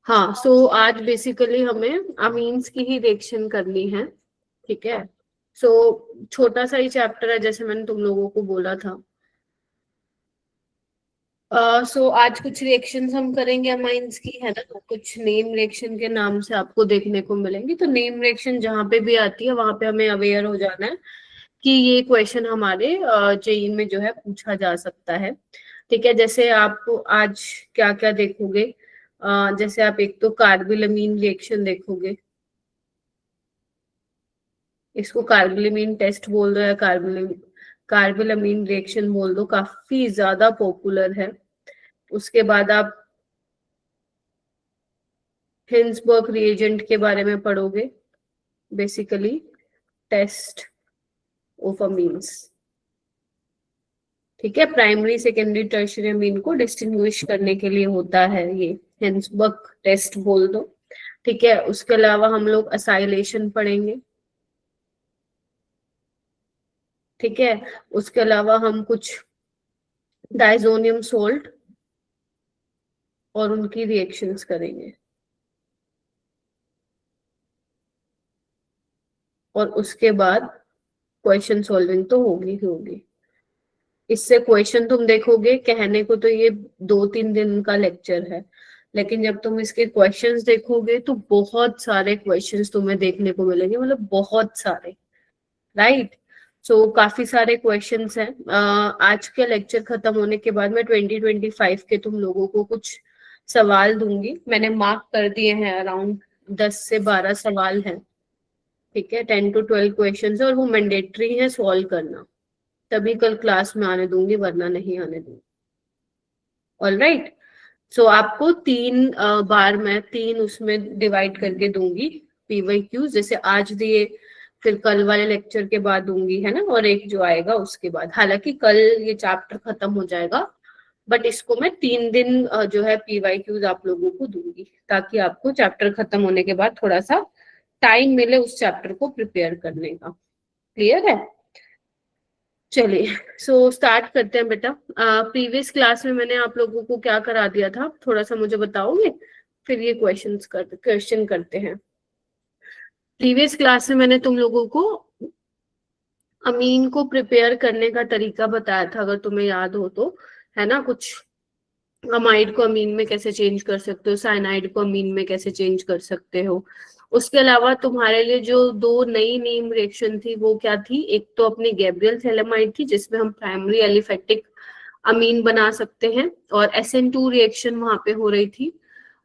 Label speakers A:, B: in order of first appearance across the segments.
A: हाँ, सो आज बेसिकली हमें अमीन्स की ही रिएक्शन करनी है, ठीक है। सो छोटा सा ही चैप्टर है, जैसे मैंने तुम लोगों को बोला था। सो आज कुछ रिएक्शंस हम करेंगे अमाइंस की, है ना। कुछ नेम रिएक्शन के नाम से आपको देखने को मिलेंगी, तो नेम रिएक्शन जहाँ पे भी आती है वहां पे हमें अवेयर हो जाना है कि ये क्वेश्चन हमारे जेईई में जो है पूछा जा सकता है, ठीक है। जैसे आप आज क्या क्या देखोगे, जैसे आप एक तो कार्बिलमीन रिएक्शन देखोगे, इसको कार्बिलमीन टेस्ट बोल दो या कार्बिलमीन रिएक्शन बोल दो, काफी ज्यादा पॉपुलर है। उसके बाद आप हिंसबर्ग रिएजेंट के बारे में पढ़ोगे, बेसिकली टेस्ट ऑफ अमीन्स, ठीक है। प्राइमरी सेकेंडरी टर्शियरी अमीन को डिस्टिंग्विश करने के लिए होता है ये हिंसबर्ग टेस्ट बोल दो, ठीक है। उसके अलावा हम लोग असाइलेशन पढ़ेंगे, ठीक है। उसके अलावा हम कुछ डाइजोनियम सोल्ट और उनकी रिएक्शंस करेंगे, और उसके बाद क्वेश्चन सॉल्विंग तो होगी ही होगी। इससे क्वेश्चन तुम देखोगे, कहने को तो ये 2-3 दिन का लेक्चर है, लेकिन जब तुम इसके क्वेश्चंस देखोगे तो बहुत सारे क्वेश्चंस तुम्हें देखने को मिलेंगे, मतलब बहुत सारे, राइट। सो काफी सारे क्वेश्चंस हैं। आज के लेक्चर खत्म होने के बाद मैं 2025 के तुम लोगों को कुछ सवाल दूंगी, मैंने मार्क कर दिए हैं, अराउंड 10 से 12 सवाल हैं, ठीक है। 10 to 12 क्वेश्चंस है और वो मैंडेटरी है सॉल्व करना, तभी कल क्लास में आने दूंगी, वरना नहीं आने दूंगी। ऑलराइट, सो आपको 3 बार मैं 3 उसमें डिवाइड करके दूंगी पीवाईक्यूज, जैसे आज दिए, फिर कल वाले लेक्चर के बाद दूंगी, है ना, और एक जो आएगा उसके बाद। हालांकि कल ये चैप्टर खत्म हो जाएगा, बट इसको मैं 3 दिन जो है पीवाईक्यूज आप लोगों को दूंगी, ताकि आपको चैप्टर खत्म होने के बाद थोड़ा सा टाइम मिले उस चैप्टर को प्रिपेयर करने का। क्लियर है? चलिए, सो स्टार्ट करते हैं बेटा। प्रीवियस क्लास में मैंने आप लोगों को क्या करा दिया था, थोड़ा सा मुझे बताओगे, फिर ये क्वेश्चन करते हैं। प्रीवियस क्लास में मैंने तुम लोगों को अमीन को प्रिपेयर करने का तरीका बताया था, अगर तुम्हें याद हो तो, है ना। कुछ अमाइड को अमीन में कैसे चेंज कर सकते हो, साइनाइड को अमीन में कैसे चेंज कर सकते हो। उसके अलावा तुम्हारे लिए जो 2 नई नेम रिएक्शन थी वो क्या थी, एक तो अपनी गैब्रियल थैलेमाइड थी जिसमें हम प्राइमरी एलिफेटिक अमीन बना सकते हैं, और SN2 रिएक्शन वहां पे हो रही थी,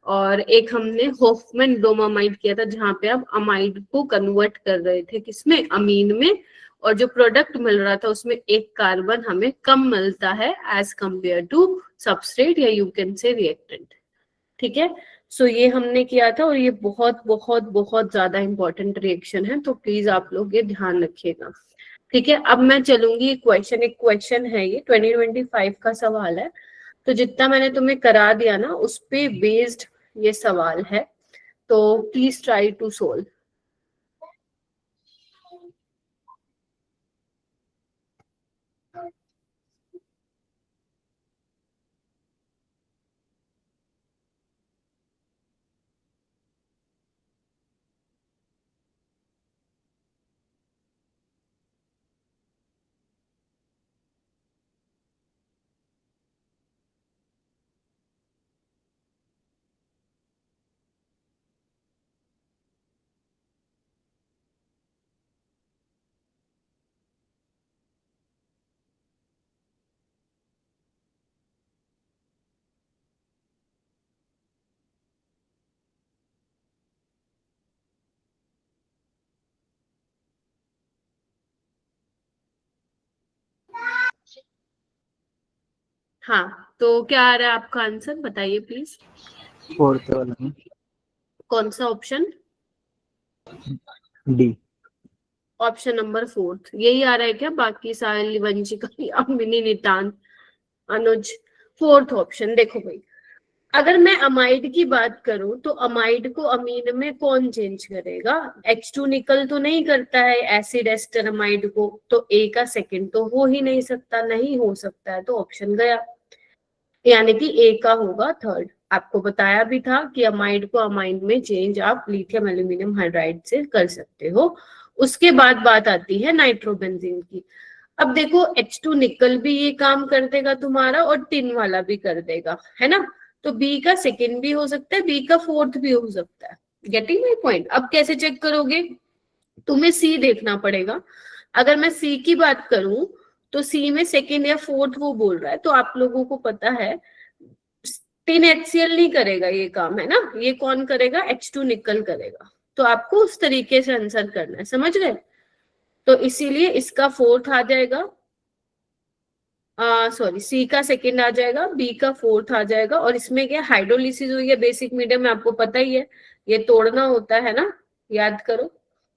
A: और एक हमने होफमैन ब्रोमामाइड किया था जहां पे आप अमाइड को कन्वर्ट कर रहे थे किसमें, अमीन में, और जो प्रोडक्ट मिल रहा था उसमें एक कार्बन हमें कम मिलता है एज कंपेयर टू सबस्ट्रेट या यू कैन से रिएक्टेंट, ठीक है। सो ये हमने किया था, और ये बहुत बहुत बहुत ज्यादा इंपॉर्टेंट रिएक्शन है, तो प्लीज आप लोग ये ध्यान रखिएगा, ठीक है। अब मैं चलूंगी एक क्वेश्चन है, ये 2025 का सवाल है, तो जितना मैंने तुम्हें करा दिया ना उस पे बेस्ड ये सवाल है, तो प्लीज ट्राई टू सोल्व। हाँ, तो क्या आ रहा है आपका आंसर, बताइए प्लीज।
B: 4th वाला में
A: कौन सा ऑप्शन?
B: डी,
A: ऑप्शन नंबर 4 यही आ रहा है क्या? बाकी सारी वंशिका, अमिनी, नितान, अनुज, 4th ऑप्शन। देखो भाई, अगर मैं अमाइड की बात करूं तो अमाइड को अमीन में कौन चेंज करेगा, H2 निकल तो नहीं करता है एसिड एस्टर अमाइड को, तो A का सेकंड तो हो ही नहीं सकता, नहीं हो सकता है, तो ऑप्शन गया, यानी कि A का होगा 3rd, आपको बताया भी था कि अमाइड को अमाइन में चेंज आप लिथियम एल्यूमिनियम हाइड्राइड से कर सकते हो। उसके बाद बात आती है नाइट्रोबेंजीन की। अब देखो H2 निकल भी ये काम कर देगा तुम्हारा और टिन वाला भी कर देगा, है ना। तो बी का सेकेंड भी हो सकता है, बी का फोर्थ भी हो सकता है। Getting my point. अब कैसे चेक करोगे, तुम्हें सी देखना पड़ेगा। अगर मैं सी की बात करूं तो सी में सेकेंड या फोर्थ वो बोल रहा है, तो आप लोगों को पता है टिन HCl नहीं करेगा ये काम, है ना। ये कौन करेगा, H2 निकल करेगा। तो आपको उस तरीके से आंसर करना है, समझ गए। तो इसीलिए इसका फोर्थ आ जाएगा, सॉरी सी का सेकंड आ जाएगा, बी का फोर्थ आ जाएगा। और इसमें क्या हाइड्रोलिसिस हुई है बेसिक मीडियम में, आपको पता ही है ये तोड़ना होता है ना, याद करो।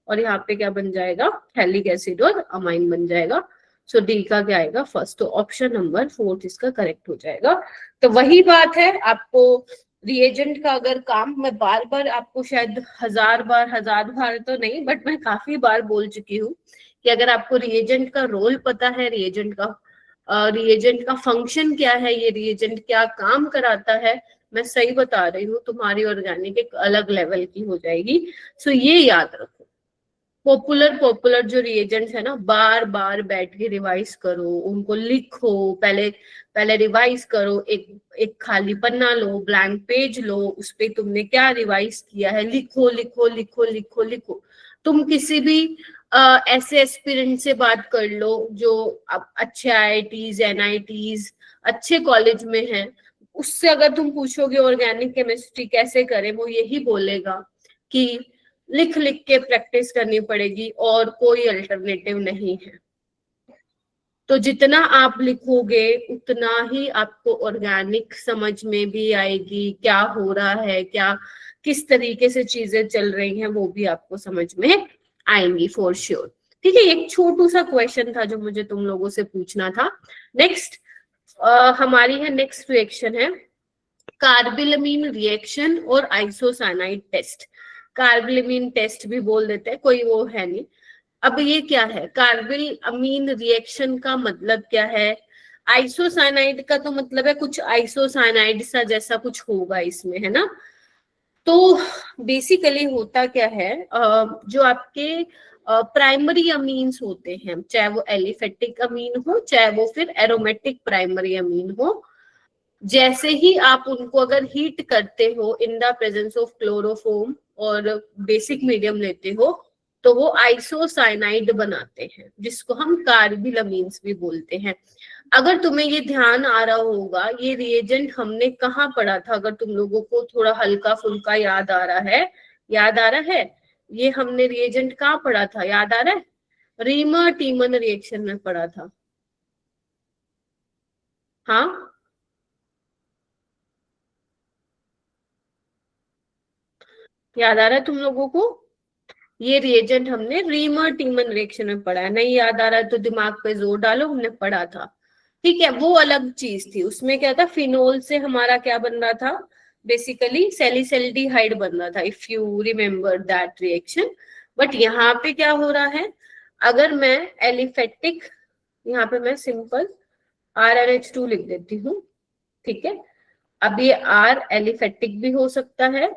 A: और यहाँ पे क्या बन जाएगा, थैलिक एसिड और अमाइन बन जाएगा। सो डी का क्या आएगा, फर्स्ट। तो ऑप्शन नंबर फोर्थ इसका करेक्ट हो जाएगा। तो वही बात है, आपको रिएजेंट का अगर काम मैं बार बार आपको शायद हजार बार तो नहीं बट मैं काफी बार बोल चुकी हूँ कि अगर आपको रिएजेंट का रोल पता है, रिएजेंट का फंक्शन क्या है, ये रिएजेंट क्या काम कराता है, मैं सही बता रही हूँ, तुम्हारी ऑर्गेनिक एक अलग लेवल की हो जाएगी। सो ये याद रखो, पॉपुलर जो रिएजेंट्स है ना, बार बार बैठ के रिवाइज करो, उनको लिखो, पहले रिवाइज करो, एक खाली पन्ना लो, ब्लैंक पेज लो, उस पे तुमने क्या रिवाइज किया है लिखो लिखो लिखो लिखो लिखो। तुम किसी भी ऐसे एस्पिरेंट से बात कर लो जो अच्छे IITs NITs अच्छे कॉलेज में है, उससे अगर तुम पूछोगे ऑर्गेनिक केमिस्ट्री कैसे करें, वो यही बोलेगा कि लिख लिख के प्रैक्टिस करनी पड़ेगी और कोई अल्टरनेटिव नहीं है। तो जितना आप लिखोगे उतना ही आपको ऑर्गेनिक समझ में भी आएगी, क्या हो रहा है, क्या किस तरीके से चीजें चल रही हैं, वो भी आपको समझ में आएंगी फॉर श्योर। ठीक है, एक छोटू सा क्वेश्चन था जो मुझे तुम लोगों से पूछना था। नेक्स्ट हमारी है, नेक्स्ट रिएक्शन है कार्बिलमीन रिएक्शन और आइसोसाइनाइड टेस्ट। कार्बिलमीन टेस्ट भी बोल देते हैं, कोई वो है नहीं। अब ये क्या है, कार्बिल अमीन रिएक्शन का मतलब क्या है, आइसोसाइनाइड का तो मतलब है कुछ आइसोसाइनाइड सा जैसा कुछ होगा इसमें, है ना। तो बेसिकली होता क्या है, जो आपके प्राइमरी अमीन्स होते हैं, चाहे वो एलिफेटिक अमीन हो चाहे वो फिर एरोमेटिक प्राइमरी अमीन हो, जैसे ही आप उनको अगर हीट करते हो इन द प्रेजेंस ऑफ क्लोरोफॉर्म और बेसिक मीडियम लेते हो, तो वो आइसोसाइनाइड बनाते हैं, जिसको हम कार्बिलमीन्स भी बोलते हैं। अगर तुम्हें ये ध्यान आ रहा होगा, ये रिएजेंट हमने कहाँ पढ़ा था, अगर तुम लोगों को थोड़ा हल्का फुल्का याद आ रहा है, ये हमने रिएजेंट कहाँ पढ़ा था, याद आ रहा है, रीमर टीमन रिएक्शन में पढ़ा था। हाँ, याद आ रहा है तुम लोगों को, ये रिएजेंट हमने रीमर टीमन रिएक्शन में पढ़ा है। नहीं याद आ रहा है तो दिमाग पे जोर डालो, हमने पढ़ा था। ठीक है, वो अलग चीज थी, उसमें क्या था, फिनोल से हमारा क्या बन रहा था, बेसिकली सैलिसल्डिहाइड बन रहा था, if you remember that reaction. But यहाँ पे क्या हो रहा है, अगर मैं एलिफेटिक, यहाँ पे मैं सिंपल RnH2 लिख देती हूँ, ठीक है। अब ये R एलिफेटिक भी हो सकता है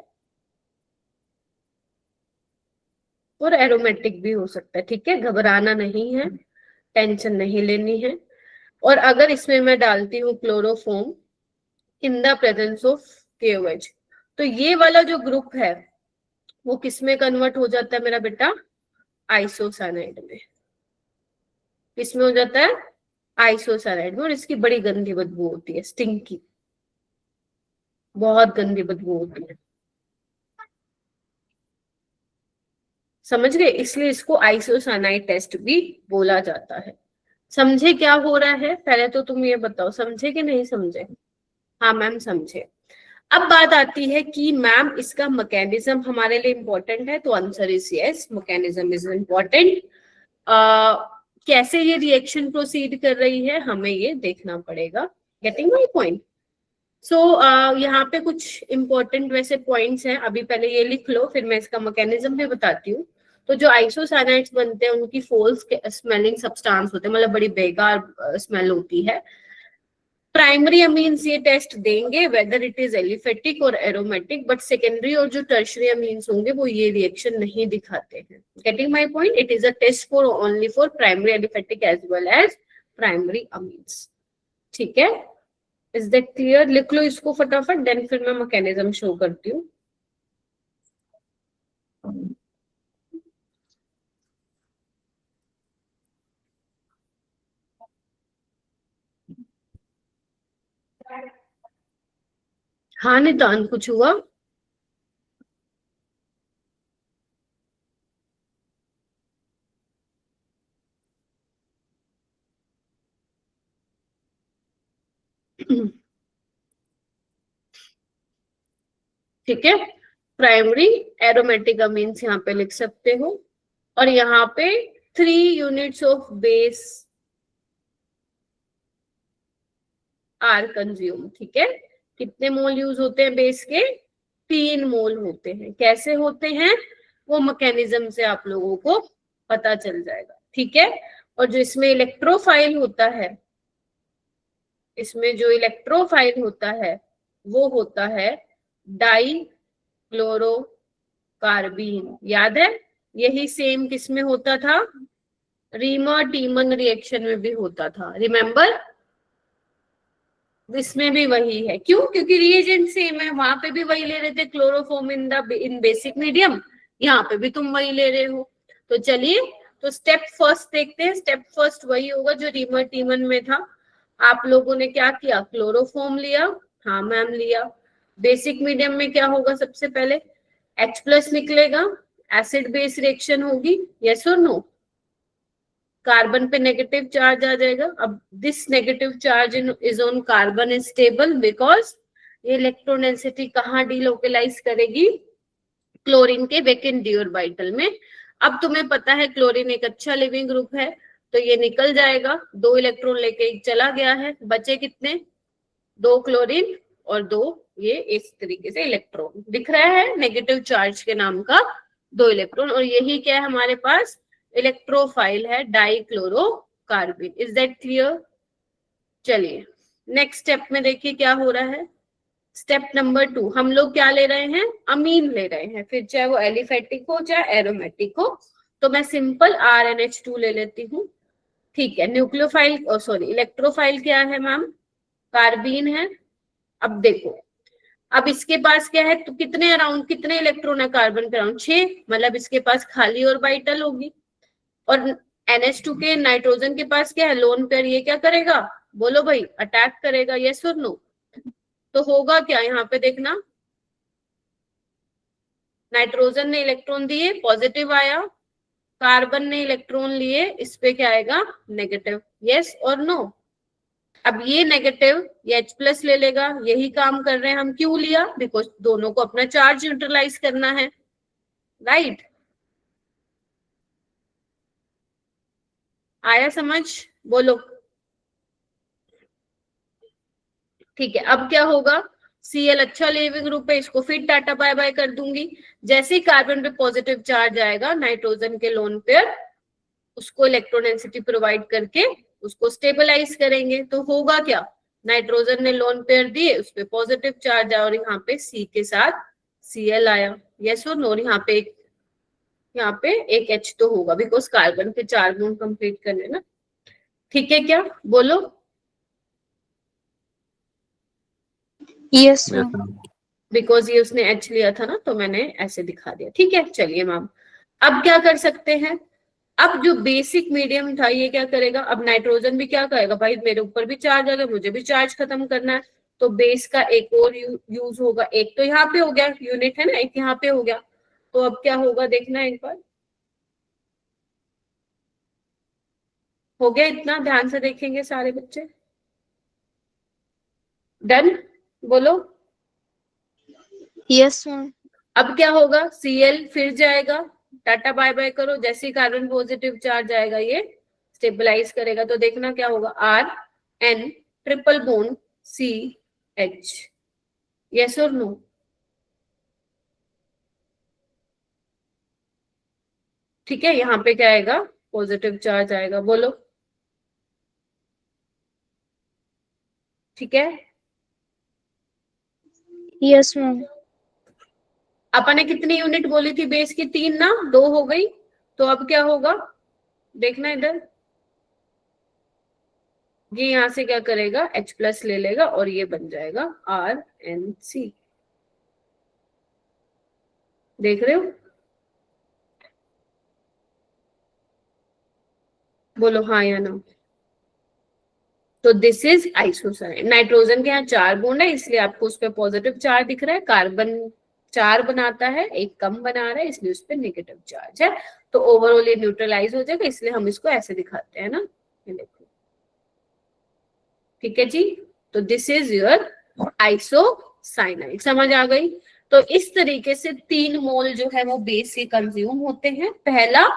A: और एरोमेटिक भी हो सकता है, ठीक है, घबराना नहीं है, टेंशन नहीं लेनी है। और अगर इसमें मैं डालती हूँ chloroform in the presence of KOH, तो ये वाला जो ग्रुप है वो किस में कन्वर्ट हो जाता है मेरा बेटा, आइसोसाइनाइड में। किसमें हो जाता है, आइसोसाइनाइड में। और इसकी बड़ी गंदी बदबू होती है, स्टिंकी, बहुत गंदी बदबू होती है, समझ गए, इसलिए इसको आइसोसाइनाइड टेस्ट भी बोला जाता है। समझे क्या हो रहा है, पहले तो तुम ये बताओ समझे कि नहीं समझे। हाँ मैम समझे। अब बात आती है कि मैम इसका मैकेनिज्म हमारे लिए इम्पोर्टेंट है, तो answer is yes, mechanism is important. कैसे ये रिएक्शन प्रोसीड कर रही है हमें ये देखना पड़ेगा। Getting my point. सो यहाँ पे कुछ इंपॉर्टेंट वैसे पॉइंट्स हैं, अभी पहले ये लिख लो, फिर मैं इसका मैकेनिज्म भी बताती हूँ। तो जो आइसोसाइनाइड्स बनते हैं उनकी फोल्स स्मेलिंग सब्सटेंस होते हैं, मतलब बड़ी बेकार स्मेल होती है। प्राइमरी अमीन्स ये टेस्ट देंगे वेदर इट इज एलिफेटिक और एरोमेटिक, बट सेकेंडरी और जो टर्शरी अमीन्स होंगे वो ये रिएक्शन नहीं दिखाते हैं. Getting my point? It is a test for only for primary aliphatic as well as primary amines. ठीक है, इज दैट क्लियर? लिख लो इसको फटाफट, देन फिर मैं मैकेनिज्म शो करती हूँ. हाँ नितांत, कुछ हुआ? ठीक है, प्राइमरी एरोमेटिक अमीन्स यहाँ पे लिख सकते हो, और यहाँ पे 3 units of base are consume. ठीक है, कितने मोल यूज होते हैं बेस के? 3 मोल होते हैं. कैसे होते हैं वो मैकेनिज्म से आप लोगों को पता चल जाएगा. ठीक है, और जो इसमें इलेक्ट्रोफाइल होता है, इसमें जो इलेक्ट्रोफाइल होता है वो होता है डाई क्लोरोकार्बीन. याद है? यही सेम किसमें होता था? रीमर टीमन रिएक्शन में भी होता था. रिमेंबर? इसमें भी वही है. क्यों? क्योंकि रिएजेंट सेम है. वहां पे भी वही ले रहे थे, क्लोरोफॉर्म इन बेसिक मीडियम. यहाँ पे भी तुम वही ले रहे हो. तो चलिए, तो स्टेप फर्स्ट देखते हैं. स्टेप फर्स्ट वही होगा जो रीमर टीमन में था. आप लोगों ने क्या किया? क्लोरोफॉर्म लिया. हाँ मैम लिया. बेसिक मीडियम में क्या होगा? सबसे पहले H+ निकलेगा, एसिड बेस रिएक्शन होगी. यस और नो? कार्बन पे नेगेटिव चार्ज आ जाएगा. अब this negative charge is on carbon is stable because ये इलेक्ट्रोनेसिटी कहाँ डीलोकलाइज करेगी? क्लोरीन के वैकेंट डी ऑर्बिटल में. अब तुम्हें पता है क्लोरीन एक अच्छा लिविंग ग्रुप है, तो ये निकल जाएगा. 2 इलेक्ट्रॉन लेके चला गया है. बचे कितने? 2 क्लोरीन और 2 ये इस तरीके से इलेक्ट्रॉन दिख रहा है नेगेटिव चार्ज के नाम का 2 इलेक्ट्रॉन. और यही क्या है हमारे पास? इलेक्ट्रोफाइल है डाइक्लोरोकार्बन. Is that clear? चलिए नेक्स्ट स्टेप में देखिए क्या हो रहा है. स्टेप नंबर 2 हम लोग क्या ले रहे हैं? अमीन ले रहे हैं, फिर चाहे वो एलिफेटिक हो चाहे एरोमेटिक हो. तो मैं सिंपल RNH2 ले लेती हूँ. ठीक है, न्यूक्लियोफाइल सॉरी इलेक्ट्रोफाइल क्या है मैम? कार्बीन है. अब देखो, अब इसके पास क्या है? तो कितने अराउंड, कितने इलेक्ट्रॉन है कार्बन के अराउंड? 6. मतलब इसके पास खाली ऑर्बिटल होगी. और NH2 के नाइट्रोजन के पास क्या है? Lone pair. ये क्या करेगा? बोलो भाई, अटैक करेगा. यस और नो? तो होगा क्या यहाँ पे देखना, नाइट्रोजन ने इलेक्ट्रॉन दिए, पॉजिटिव आया. कार्बन ने इलेक्ट्रॉन लिए, इस पे क्या आएगा? नेगेटिव. यस और नो? अब ये नेगेटिव ये H+ ले लेगा. यही काम कर रहे हैं हम. क्यों लिया? बिकॉज दोनों को अपना चार्ज न्यूट्रलाइज करना है. राइट? आया समझ? बोलो. ठीक है, अब क्या होगा? Cl अच्छा लिविंग ग्रुप है, इसको फिर टाटा बाय बाय कर दूंगी. जैसे ही कार्बन पे पॉजिटिव चार्ज आएगा, नाइट्रोजन के लोन पेयर उसको इलेक्ट्रोडेंसिटी प्रोवाइड करके उसको स्टेबलाइज करेंगे. तो होगा क्या? नाइट्रोजन ने लोन पेयर दिए, उस पे पॉजिटिव चार्ज आया और यहाँ पे C के साथ Cl आया. यस और नो? यहाँ पे एक H तो होगा बिकॉज कार्बन के 4 बॉन्ड कंप्लीट करने ना. ठीक है क्या? बोलो.
C: यस
A: बिकॉज ये उसने H लिया था ना, तो मैंने ऐसे दिखा दिया. ठीक है, चलिए मैम. अब क्या कर सकते हैं? अब जो बेसिक मीडियम था ये क्या करेगा? अब नाइट्रोजन भी क्या करेगा? भाई मेरे ऊपर भी चार्ज आ गया, मुझे भी चार्ज खत्म करना है. तो बेस का एक और यूज होगा. एक तो यहाँ पे हो गया, यूनिट है ना, एक यहाँ पे हो गया. तो अब क्या होगा देखना एक बार. हो गया इतना? ध्यान से देखेंगे सारे बच्चे. डन? बोलो.
C: Yes ma'am.
A: अब क्या होगा? Cl फिर जाएगा, टाटा बाय बाय करो. जैसे ही कार्बन पॉजिटिव चार्ज आएगा ये स्टेबलाइज करेगा. तो देखना क्या होगा? RN triple bond CH. Yes और नो? ठीक है, यहाँ पे क्या आएगा? पॉजिटिव चार्ज आएगा. बोलो. ठीक है।
C: Yes ma'am.
A: अपन ने कितनी यूनिट बोली थी बेस की? 3 ना, 2 हो गई। तो अब क्या होगा, देखना इधर, ये यहां से क्या करेगा, H प्लस ले लेगा और ये बन जाएगा RNC। देख रहे हो? बोलो हाँ या ना। तो दिस इज आइसोसाइनाइड। नाइट्रोजन के यहाँ 4 बॉन्ड है, इसलिए आपको उस पर पॉजिटिव चार्ज दिख रहा है। कार्बन 4 बनाता है, एक कम बना रहा है, इसलिए उस पर नेगेटिव चार्ज है। तो ओवरऑल ये न्यूट्रलाइज हो जाएगा, इसलिए हम इसको ऐसे दिखाते हैं ना, ये देखो। ठीक है जी। तो दिस इज योर आइसोसाइनाइड। समझ आ गई? तो इस तरीके से 3 मोल जो है वो बेस से कंज्यूम होते हैं। पहला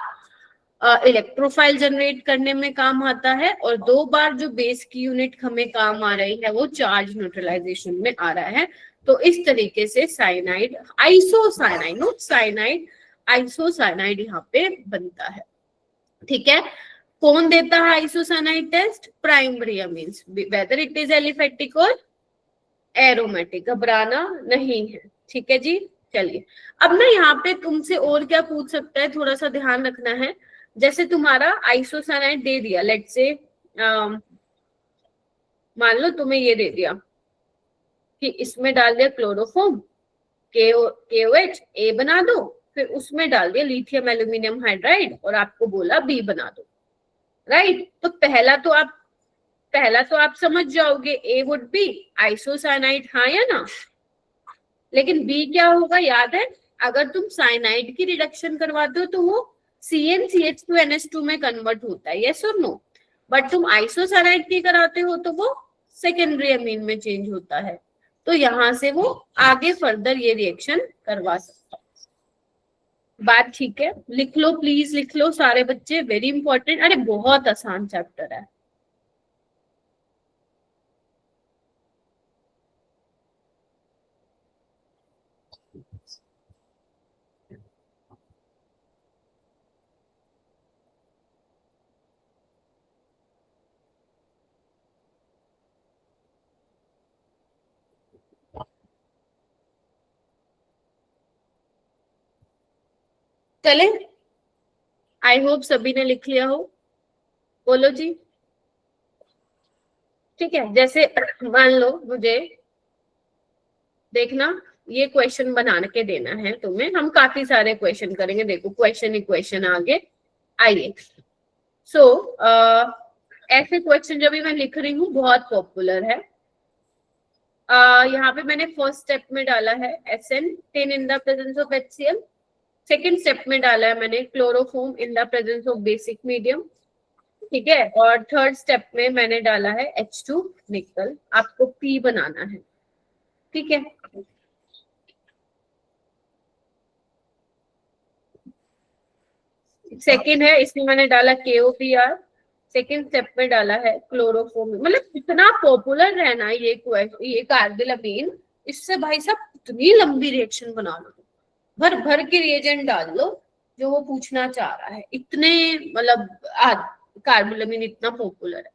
A: इलेक्ट्रोफाइल जनरेट करने में काम आता है, और 2 बार जो बेस की यूनिट हमें काम आ रही है वो चार्ज न्यूट्रलाइजेशन में आ रहा है। तो इस तरीके से cyanide, isocyanide, not cyanide, isocyanide यहाँ पे बनता है। ठीक है। कौन देता है isocyanide test? Primary amines, whether it is aliphatic और एरोमेटिक। घबराना नहीं है। ठीक है जी। चलिए, अब ना यहाँ पे तुमसे और क्या पूछ सकता है, थोड़ा सा ध्यान रखना है। जैसे तुम्हारा आइसोसाइनाइड दे दिया, लेट से मान लो तुम्हें ये दे दिया कि इसमें डाल दिया क्लोरोफॉर्म, KOH A बना दो, फिर उसमें डाल दिया लिथियम एल्यूमिनियम हाइड्राइड और आपको बोला B बना दो, राइट? तो पहला तो आप समझ जाओगे A वुड बी आइसोसाइनाइड, हाँ या ना? लेकिन B क्या होगा, याद है? अगर तुम साइनाइड की रिडक्शन करवाते हो तो वो CnCH2NH2 में कन्वर्ट होता है, यस और नो? बट तुम आइसोसाइनाइड की कराते हो तो वो सेकेंडरी अमीन में चेंज होता है। तो यहां से वो आगे फर्दर ये रिएक्शन करवा सकता है। बात ठीक है? लिख लो प्लीज, लिख लो सारे बच्चे, वेरी इंपॉर्टेंट। अरे बहुत आसान चैप्टर है। चले, आई होप सभी ने लिख लिया हो। बोलो जी। ठीक है, जैसे मान लो मुझे देखना, ये क्वेश्चन बना के देना है तुम्हें। हम काफी सारे क्वेश्चन करेंगे, देखो क्वेश्चन ही क्वेश्चन आगे आइए। सो ऐसे क्वेश्चन जो भी मैं लिख रही हूँ बहुत पॉपुलर है। यहाँ पे मैंने फर्स्ट स्टेप में डाला है SN10 in the presence of HCl। Second step में डाला है मैंने chloroform in the presence of basic medium. ठीक है। और थर्ड स्टेप में मैंने डाला है H2 निकल। आपको P बनाना है। ठीक है। सेकेंड है, इसमें मैंने डाला KOPr। सेकेंड स्टेप में डाला है क्लोरोफॉर्म। मतलब इतना पॉपुलर रहना ये कार्बोलामीन, इससे भाई साहब इतनी लंबी रिएक्शन बना लो, भर भर के रिएजेंट डाल लो जो वो पूछना चाह रहा है। इतने मतलब कार्बोलामीन इतना पॉपुलर है।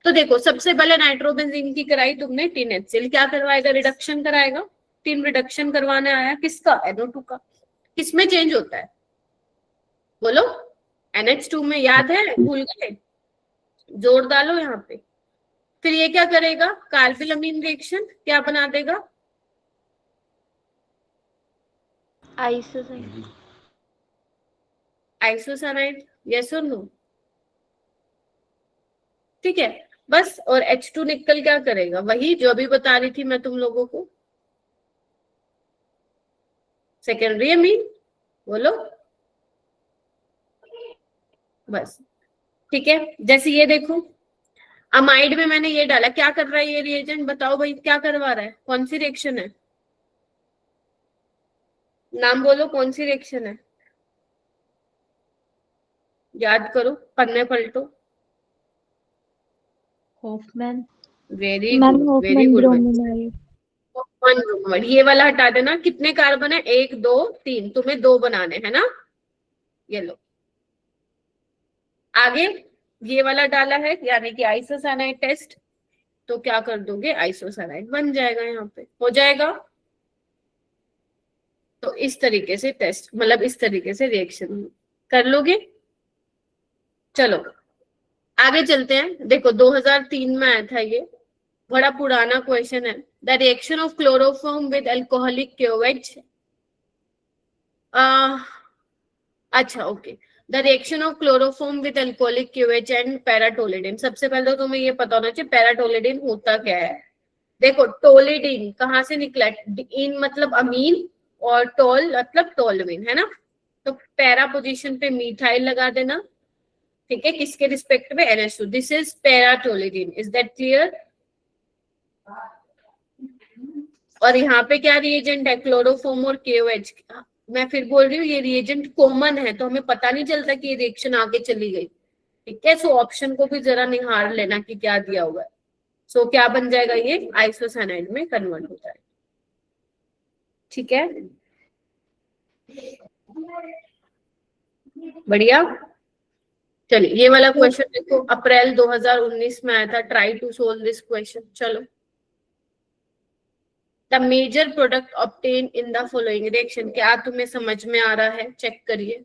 A: तो देखो, सबसे पहले नाइट्रोबेंजीन की कराई तुमने टिन HCl। क्या करवाएगा? रिडक्शन कराएगा। टिन रिडक्शन करवाने आया किसका? NO2 का। किसमें चेंज होता है? बोलो। NH2 में, याद है? भूल गए? जोड़ डालो यहाँ पे। फिर ये क्या करेगा? कार्बोलामीन रिएक्शन क्या बना देगा? आइसोसाइनाइड, यस और नो? ठीक है, बस। और H2 निकल क्या करेगा? वही जो अभी बता रही थी मैं तुम लोगों को, सेकेंडरी अमीन। बोलो बस। ठीक है। जैसे ये देखो, अमाइड में मैंने ये डाला, क्या कर रहा है ये रिएजेंट? बताओ भाई, क्या करवा रहा है? कौन सी रिएक्शन है? नाम बोलो, कौन सी रिएक्शन है? याद करो, पन्ने पलटो।
C: Hofmann.
A: Very
C: ma'am
A: good, very
C: Hofmann
A: good.
C: Bromine.
A: ये वाला हटा देना। कितने कार्बन है? 1 2 3। तुम्हें 2 बनाने हैं ना, ये लो। आगे ये वाला डाला है, यानी कि आइसोसाइनाइड टेस्ट। तो क्या कर दोगे, आइसोसाइनाइड बन जाएगा, यहाँ पे हो जाएगा। तो इस तरीके से टेस्ट, मतलब इस तरीके से रिएक्शन कर लोगे। चलो आगे चलते हैं। देखो 2003 में आया था ये, बड़ा पुराना क्वेश्चन है। The reaction of chloroform with alcoholic क्योवेज, अच्छा okay. The reaction of chloroform with alcoholic KOH and paratoluidine. सबसे पहले तो तुम्हें ये पता होना चाहिए पैराटोलिडिन होता क्या है। देखो टोलिडिन कहाँ से निकला, इन मतलब अमीन, और टोल मतलब टोलविन, है ना। तो पैरा पोजीशन पे मिथाइल लगा देना, ठीक है, किसके रिस्पेक्ट में, NH2। This is paratoluidine, is that clear. और यहाँ पे क्या रिएजेंट है, क्लोरोफॉर्म और KOH। मैं फिर बोल रही हूँ ये रिएजेंट कॉमन है, तो हमें पता नहीं चलता कि ये रिएक्शन आगे चली गई, ठीक है। सो ऑप्शन को भी जरा निहार लेना कि क्या दिया हुआ है। सो क्या बन जाएगा, ये आइसोसाइनाइड में कन्वर्ट होता है, ठीक है, बढ़िया। चलिए ये वाला क्वेश्चन देखो, अप्रैल 2019 में आया था। Try to solve this question. चलो, the major product obtain in the following reaction. क्या तुम्हें समझ में आ रहा है, चेक करिए।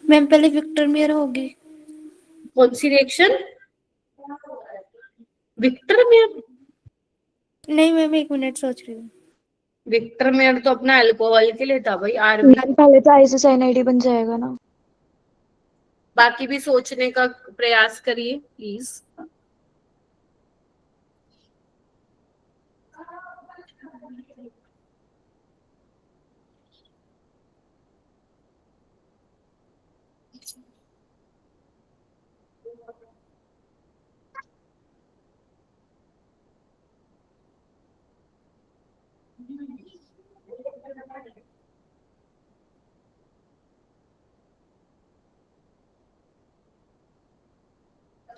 C: मैम पहले विक्टर मेयर होगी।
A: कौन सी रिएक्शन, विक्टर मेयर।
C: नहीं मैम, 1 मिनट सोच रही हूँ।
A: विक्टर मेयर तो अपना अल्कोहल के लिए था भाई, आरबी।
C: मैम पहले तो आइसोसाइनाइड ही बन जाएगा ना।
A: बाकी भी सोचने का प्रयास करिए प्लीज।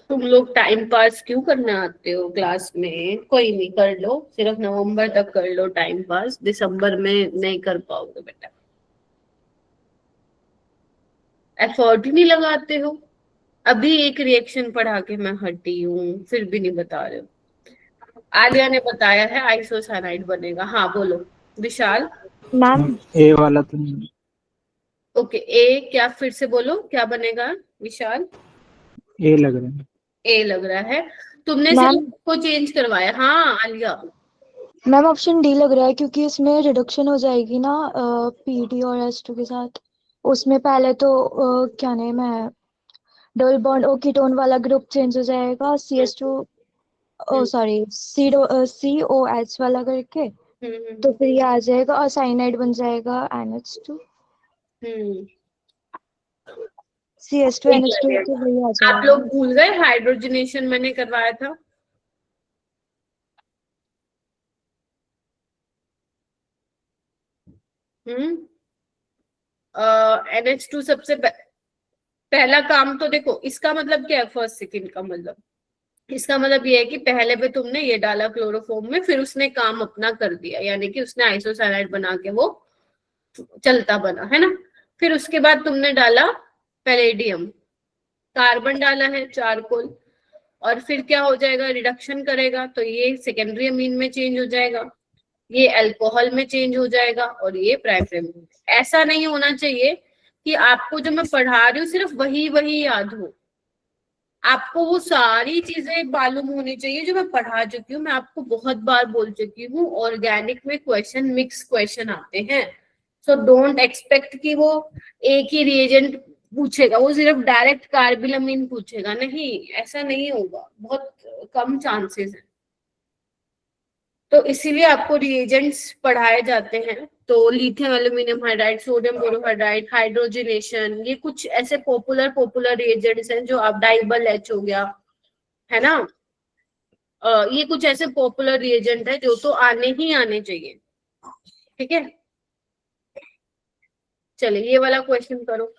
A: तुम लोग टाइम पास क्यों करने आते हो क्लास में, कोई नहीं, कर लो, सिर्फ नवंबर तक कर लो टाइम पास, दिसंबर में नहीं कर पाओगे बेटा, एफर्ट ही नहीं लगाते हो। अभी एक रिएक्शन पढ़ा के मैं हटी हूँ, फिर भी नहीं बता रहे हो। आलिया ने बताया है आइसोसाइनाइड बनेगा, हाँ बोलो विशाल।
C: मैम
B: ए वाला तो नहीं,
A: ओके, ए क्या, फिर से बोलो क्या बनेगा विशाल।
B: ए लग रहा है।
A: ए लग रहा है, तुमने
C: मैम
A: सिर्फ को चेंज करवाया, हाँ आलिया।
C: मैम ऑप्शन डी लग रहा है क्योंकि इसमें रिडक्शन हो जाएगी ना पीडी और एस2 के साथ। उसमें पहले तो क्या नेम है, डबल बॉन्ड ओ कीटोन वाला ग्रुप चेंज हो जाएगा, CS2 ओ
A: हम्म
C: सॉरी COH वाला करके।
A: हम्म
C: तो फिर ये आ जाएगा और साइनाइड बन जाएगा NH2।
A: हम्म।
C: CS2
A: ठीक
C: NH2
A: लगेगा।
C: तो वही आ
A: आप लोग
C: जाएगा।
A: भूल गए हाइड्रोजनेशन मैंने करवाया था। हम्म। NH2 सबसे पहला काम तो देखो, इसका मतलब क्या है, फर्स्ट सेकंड का मतलब, इसका मतलब ये है कि पहले पे तुमने ये डाला क्लोरोफॉर्म में, फिर उसने काम अपना कर दिया, यानी कि उसने आइसोसाइनाइड बना के वो चलता बना, है ना। फिर उसके बाद तुमने डाला पैलेडियम, कार्बन डाला है, चारकोल, और फिर क्या हो जाएगा, रिडक्शन करेगा तो ये सेकेंडरी अमीन में चेंज हो जाएगा, ये अल्कोहल में चेंज हो जाएगा, और ये प्राइमरी अमीन। ऐसा नहीं होना चाहिए कि आपको जो मैं पढ़ा रही हूँ सिर्फ वही वही याद हो, आपको वो सारी चीजें मालूम होनी चाहिए जो मैं पढ़ा चुकी हूँ। मैं आपको बहुत बार बोल चुकी हूँ, ऑर्गेनिक में क्वेश्चन मिक्स क्वेश्चन आते हैं। सो डोंट एक्सपेक्ट कि वो एक ही रिएजेंट पूछेगा, वो सिर्फ डायरेक्ट कार्बिलमिन पूछेगा, नहीं, ऐसा नहीं होगा, बहुत कम चांसेस है। तो इसीलिए आपको रिएजेंट्स पढ़ाए जाते हैं। तो lithium aluminium hydride, sodium borohydride, hydrogenation, ये कुछ ऐसे पॉपुलर पॉपुलर रिएजेंट्स हैं जो आप, डाइबल एच हो गया, है ना। ये कुछ ऐसे पॉपुलर रिएजेंट है जो तो आने ही आने चाहिए, ठीक है। चलिए ये वाला क्वेश्चन करो।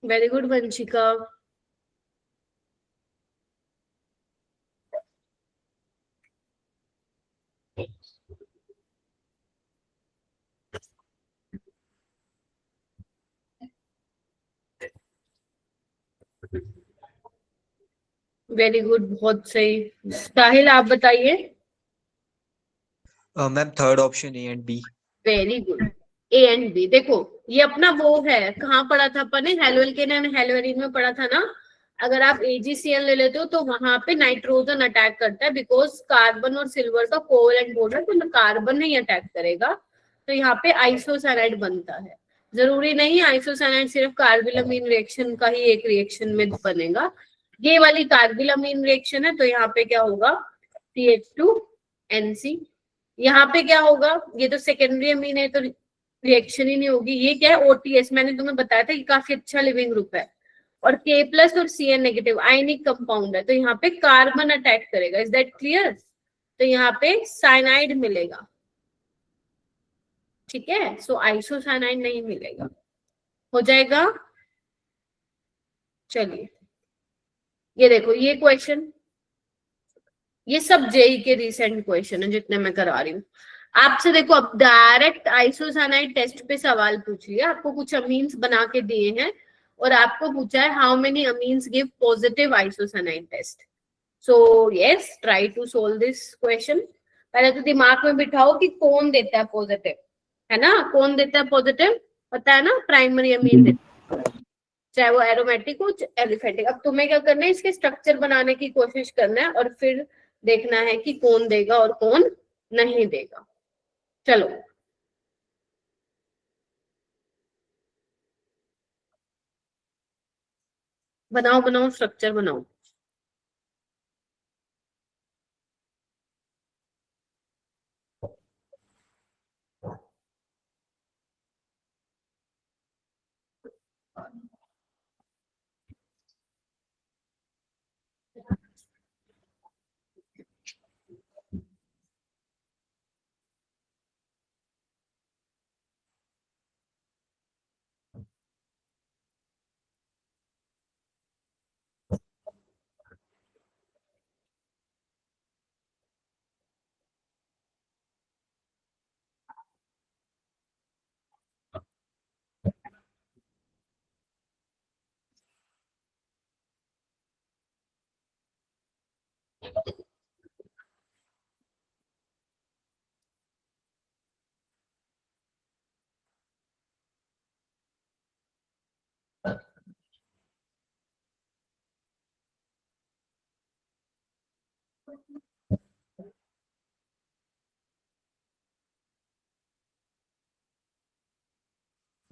A: Very good Vanshika. Very good, बहुत सही। साहिल आप बताइए।
D: Ma'am third option A and B.
A: Very good, A and B. देखो ये अपना वो है, कहाँ पढ़ा था अपन ने, हेलोएल्केन एंड हेलोएरीन में पढ़ा था ना। अगर आप AgCl ले लेते हो तो वहां पे नाइट्रोजन अटैक करता है, बिकॉज कार्बन और सिल्वर का कोवैलेंट बॉन्ड है, तो कार्बन नहीं अटैक करेगा, तो यहाँ पे आइसोसाइनाइड बनता है। जरूरी नहीं आइसोसाइनाइड सिर्फ कार्बिलमीन रिएक्शन का ही एक रिएक्शन में बनेगा, ये वाली कार्बिलमीन रिएक्शन है, तो यहाँ पे क्या होगा, CH2NC। यहाँ पे क्या होगा, ये तो सेकेंडरी अमीन है तो रिएक्शन ही नहीं होगी। ये क्या है, OTS, मैंने तुम्हें बताया था, ये काफी अच्छा लिविंग ग्रुप है, और K+ और Cn नेगेटिव आयनिक कंपाउंड है, तो यहाँ पे कार्बन अटैक करेगा। Is that clear? तो यहाँ पे साइनाइड मिलेगा, ठीक है, सो आइसोसाइनाइड नहीं मिलेगा। हो जाएगा। चलिए ये देखो, ये क्वेश्चन, ये सब जेई के रिसेंट क्वेश्चन है जितने मैं करवा रही हूँ आपसे। देखो अब डायरेक्ट आइसोसाइनाइड टेस्ट पे सवाल पूछ लिया, आपको कुछ अमीन्स बना के दिए हैं और आपको पूछा है how many amines give positive isocyanide test. So yes, try to solve this question. पहले तो दिमाग में बिठाओ कि कौन देता है पॉजिटिव, है ना, कौन देता है पॉजिटिव, पता है ना, प्राइमरी अमीन देता है, चाहे वो एरोमेटिक हो एलिफेटिक। अब तुम्हें क्या करना है, इसके स्ट्रक्चर बनाने की कोशिश करना है और फिर देखना है कि कौन देगा और कौन नहीं देगा। चलो बनाओ बनाओ, स्ट्रक्चर बनाओ।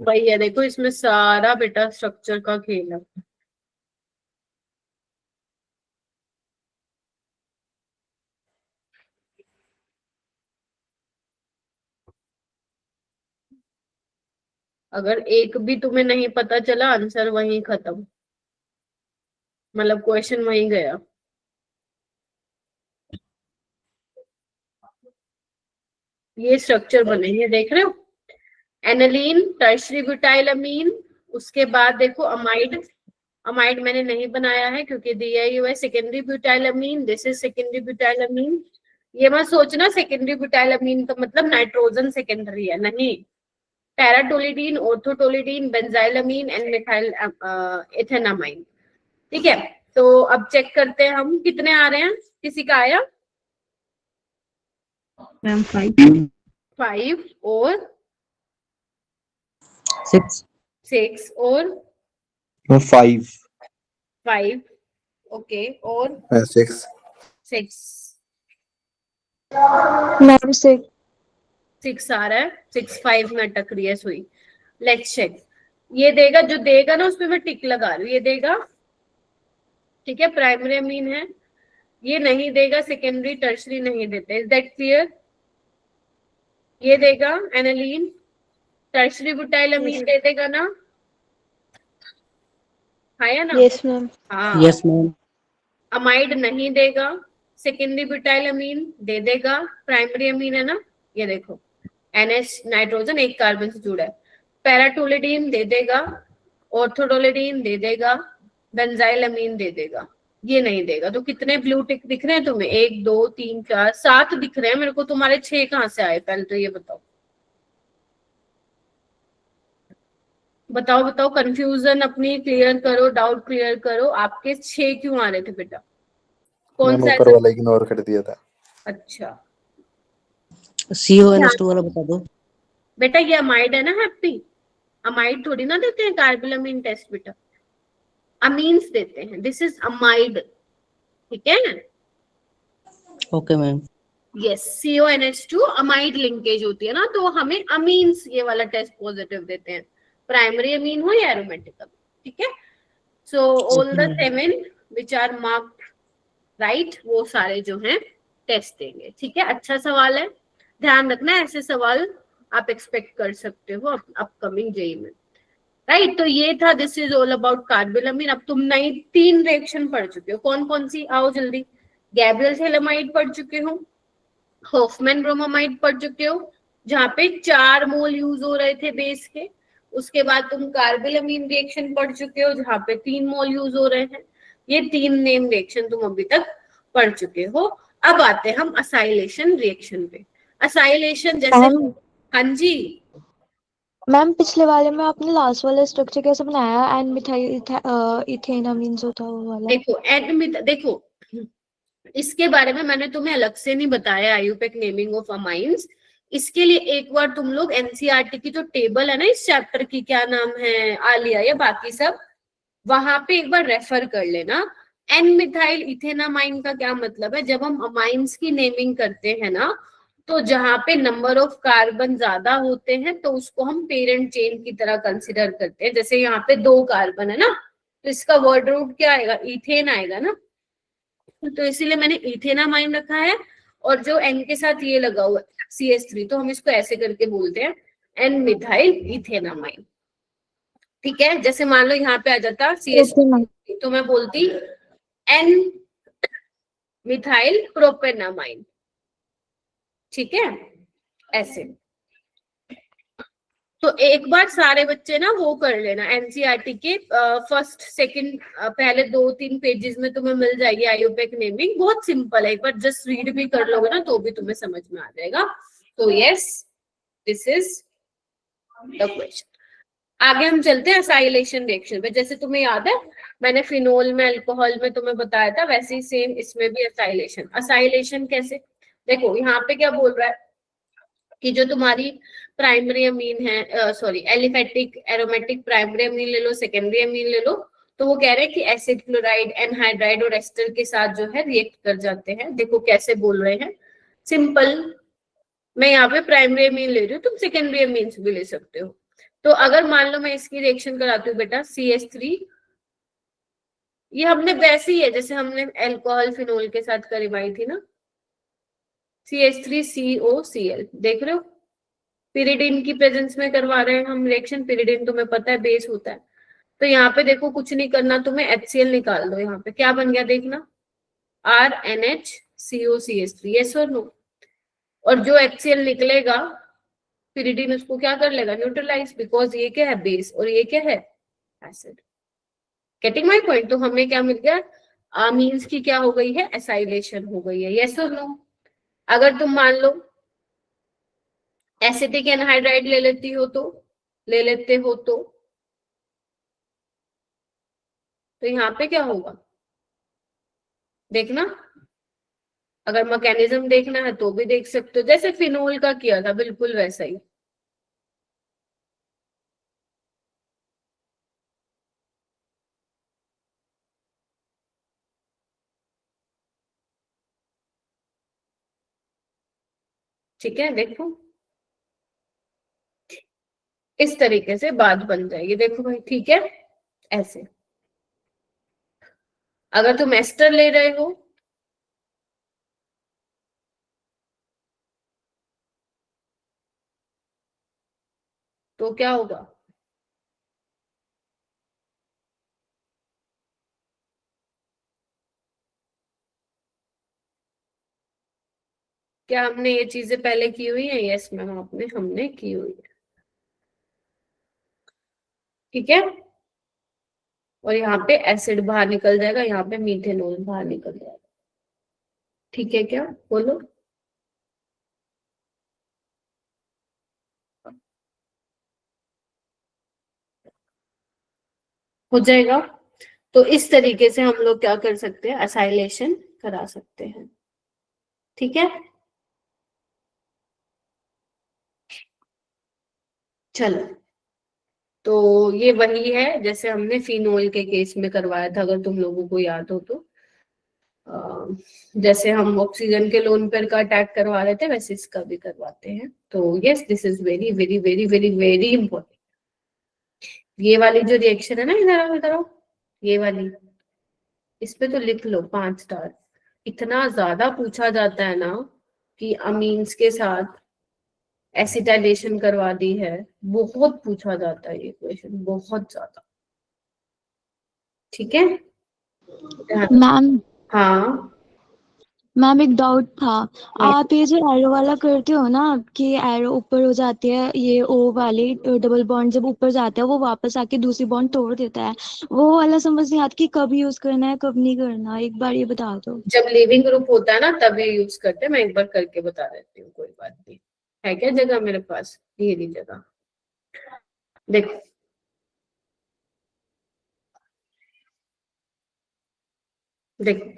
A: वही है, देखो इसमें सारा बेटा स्ट्रक्चर का खेल है। अगर एक भी तुम्हें नहीं पता चला, आंसर वहीं खत्म, मतलब क्वेश्चन वहीं गया। ये स्ट्रक्चर बनेंगे, देख रहे हो, एनालीन, टर्शरी ब्यूटाइल अमीन, उसके बाद देखो अमाइड। अमाइड मैंने नहीं बनाया है क्योंकि दिया ही हुआ है secondary butyl amine, this is secondary butyl amine. ये मत सोचना सेकेंडरी ब्यूटाइल अमीन का मतलब नाइट्रोजन सेकेंडरी है, नहीं। पैराटोलिडीन, ऑर्थोटोलिडीन, बेंजाइलअमीन एंड मिथाइल एथेनामाइन, ठीक है। तो अब चेक करते हैं हम कितने आ रहे हैं, किसी का आया?
B: मैम 5
A: और 6 और 5, ओके, और 6
C: मैम
A: 6 आ रहा है, 6 5 में अटक रही है सुई। लेट्स चेक, ये देगा, जो देगा ना उस पे मैं टिक लगा रही हूँ, ये देगा, ठीक है, प्राइमरी अमीन है। ये नहीं देगा, सेकेंडरी टर्शरी नहीं देते, इज दैट क्लियर? ये देगा एनालीन, टर्शरी ब्यूटाइल अमीन दे देगा ना, है ना?
C: Yes ma'am.
A: हाँ।
B: Yes ma'am.
A: अमाइड नहीं देगा, सेकेंडरी ब्यूटाइल अमीन दे देगा, प्राइमरी अमीन है ना, ये देखो NH नाइट्रोजन एक कार्बन से जुड़ा है। पैराटोलिडीन दे देगा, ऑर्थोडोलेडीन दे देगा, बेंजाइलअमीन दे देगा, ये नहीं देगा। तो कितने ब्लू टिक दिख रहे हैं तुम्हें? 1 2 3 4 7 दिख रहे हैं मेरे को। तुम्हारे 6 कहाँ से आए? पहले तो ये बताओ, बताओ बताओ। कंफ्यूजन अपनी क्लियर करो, डाउट क्लियर करो। आपके 6 क्यों आ रहे थे बेटा? कौन
D: मैम
A: सा
D: ऊपर
A: ऐसा?
D: वाला इग्नोर कर दिया था।
A: अच्छा,
B: CONS2 वाला बता दो।
A: बेटा ये अमाइड है ना, हैप्पी। अमाइड थोड़ी ना देते हैं कार्बिलमिन टेस्ट बेटा, अमीन्स देते हैं। दिस इज अमाइड, ठीक है?
B: Okay ma'am.
A: Yes, CONH2 amide linkage होती है ना, तो हमें अमीन्स ये वाला टेस्ट पॉजिटिव देते हैं, प्राइमरी अमीन हो या एरोमेटिक अमीन, ठीक है? So all the 7 which are marked right, वो सारे जो हैं टेस्ट देंगे, ठीक है? अच्छा सवाल है, ध्यान रखना ऐसे सवाल आप एक्सपेक्ट कर सकते हो अपकमिंग जेई में, राइट? तो ये था, दिस इज ऑल अबाउट कार्बिलमिन। अब तुम नई 3 रिएक्शन पढ़ चुके हो, कौन कौन सी? आओ जल्दी। गैब्रियल थैलेमाइड पढ़ चुके हो, हॉफमैन ब्रोमामाइड पढ़ चुके हो, जहां पे 4 मोल यूज हो रहे थे बेस के। उसके बाद तुम कार्बिलमिन रिएक्शन पढ़ चुके हो, जहां पे 3 मोल यूज हो रहे हैं। ये 3 नेम रिएक्शन तुम अभी तक पढ़ चुके हो। अब आते हैं हम असाइलेशन रिएक्शन पे। असाइलेशन जैसे, हाँ जी
C: मैम पिछले वाले में आपने लास्ट वाला स्ट्रक्चर कैसे बनाया? एन मिथाइल इथेनामीन जो था वो वाला।
A: देखो इसके बारे में मैंने तुम्हें अलग से नहीं बताया, आईयूपैक नेमिंग ऑफ अमाइंस। इसके लिए एक बार तुम लोग एनसीईआरटी की जो टेबल है ना इस चैप्टर की, क्या नाम है, आलिया या बाकी सब, वहां पे एक बार रेफर कर लेना। एन मिथाइल इथेनामाइन का क्या मतलब है? जब हम अमाइंस की नेमिंग करते हैं ना, तो जहां पे नंबर ऑफ कार्बन ज्यादा होते हैं तो उसको हम पेरेंट चेन की तरह कंसिडर करते हैं। जैसे यहाँ पे 2 कार्बन है ना, तो इसका वर्ड रूट क्या आएगा? इथेन आएगा ना, तो इसीलिए मैंने इथेनामाइन रखा है। और जो एन के साथ ये लगा हुआ है CH3, तो हम इसको ऐसे करके बोलते हैं एन मिथाइल इथेनामाइन, ठीक है? जैसे मान लो यहाँ पे आ जाता CH3, तो मैं बोलती एन मिथाइल प्रोपेनामाइन, ठीक है? ऐसे। तो एक बार सारे बच्चे ना वो कर लेना, एनसीईआरटी के फर्स्ट सेकंड पहले 2-3 पेजेस में तुम्हें मिल जाएगी आईयूपैक नेमिंग। बहुत सिंपल है, एक बार जस्ट रीड भी कर लोगे ना तो भी तुम्हें समझ में आ जाएगा। तो yes, this is the question. आगे हम चलते हैं असाइलेशन रिएक्शन पे। जैसे तुम्हें याद है मैंने फिनोल में, अल्कोहल में तुम्हें बताया था, वैसे ही सेम इसमें भी असाइलेशन। असाइलेशन कैसे? देखो यहाँ पे क्या बोल रहा है कि जो तुम्हारी प्राइमरी अमीन है, sorry aliphatic aromatic primary amine ले लो, सेकेंडरी अमीन ले लो, तो वो कह रहे हैं कि एसिड, क्लोराइड, एनहाइड्राइड और एस्टर के साथ जो है रिएक्ट कर जाते हैं। देखो कैसे बोल रहे हैं, सिंपल। मैं यहाँ पे प्राइमरी अमीन ले रही हूँ, तुम सेकेंडरी अमीन भी ले सकते हो। तो अगर मान लो मैं इसकी रिएक्शन कराती हूँ बेटा CH3, ये हमने वैसे ही है जैसे हमने अल्कोहल फिनोल के साथ करवाई थी ना, CH3COCl, देख रहे हो? पिरिडीन की प्रेजेंस में करवा रहे हैं हम रिएक्शन। पिरिडीन तुम्हें पता है बेस होता है। तो यहाँ पे देखो कुछ नहीं करना तुम्हें, HCl निकाल दो। यहाँ पे क्या बन गया देखना, RNHCOCH3, यस और नो? और जो HCl निकलेगा पिरिडीन उसको क्या कर लेगा? न्यूट्रलाइज, बिकॉज ये क्या है? बेस, और ये क्या है? एसिड। Getting my point? तो हमें क्या मिल गया? अमीन्स की क्या हो गई है? एसाइलेशन हो गई है, यस और नो? अगर तुम मान लो एसिटिक एनहाइड्राइड ले लेती हो तो, ले लेते हो तो यहाँ पे क्या होगा देखना। अगर मैकेनिज्म देखना है तो भी देख सकते हो, जैसे फिनोल का किया था बिल्कुल वैसा ही। ठीक है, देखो इस तरीके से बात बन जाएगी। देखो भाई, ठीक है? ऐसे अगर तुम एस्टर ले रहे हो तो क्या होगा? क्या हमने ये चीजें पहले की हुई है? यस मैम, आपने हमने की हुई है, ठीक है? और यहाँ पे एसिड बाहर निकल जाएगा, यहाँ पे मीथेनॉल बाहर निकल जाएगा। ठीक है क्या, बोलो। हो जाएगा। तो इस तरीके से हम लोग क्या कर सकते हैं, एसाइलेशन करा सकते हैं। ठीक है, चलो। तो ये वही है जैसे हमने फिनोल के केस में करवाया था, अगर तुम लोगों को याद हो तो। जैसे हम ऑक्सीजन के लोन पेयर का अटैक करवा रहे थे, वैसे इसका भी करवाते हैं। तो yes, this is very very very very very important. ये वाली जो रिएक्शन है ना, इधर आओ इधर आओ, ये वाली, इस पे तो लिख लो 5 स्टार। इतना ज्यादा पूछा जाता है ना कि अमीन्स के साथ एसिटाइलेशन करवा दी है, बहुत पूछा जाता है ये क्वेश्चन, बहुत ज्यादा। ठीक है,
C: मैम
A: हाँ
C: मैम एक डाउट था।
A: हाँ।
C: आप ये जो एरो वाला करते हो ना, कि एरो ऊपर हो जाती है, ये ओ वाली डबल बॉन्ड जब ऊपर जाता है वो वापस आके दूसरी बॉन्ड तोड़ देता है, वो वाला समझ नहीं आता कि कब यूज करना है कब नहीं करना, एक बार ये बता दो।
A: जब लिविंग ग्रुप होता है ना तभी यूज करते हैं, मैं एक बार करके बता देती हूँ, कोई बात नहीं। है क्या जगह मेरे पास, ये रही जगह, देखो। देखो,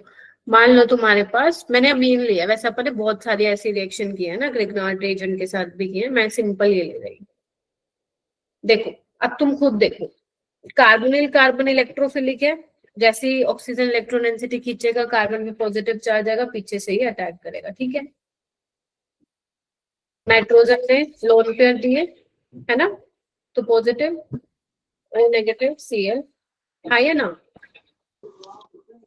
A: मान लो तुम्हारे पास, मैंने अमीन लिया, वैसे अपन ने बहुत सारी ऐसी रिएक्शन की है ना, ग्रिग्नार्ड रेजेंट के साथ भी की है, मैं सिंपल ये ले रही हूँ। देखो, अब तुम खुद देखो, कार्बोनिल कार्बन इलेक्ट्रोफिलिक है, जैसे ही ऑक्सीजन इलेक्ट्रोनेंसिटी खींचेगा कार्बन में पॉजिटिव चार्ज आएगा, पीछे से ही अटैक करेगा। ठीक है, नाइट्रोजन ने लोन पेयर दिए है ना, तो पॉजिटिव और नेगेटिव Cl, हाँ है ना।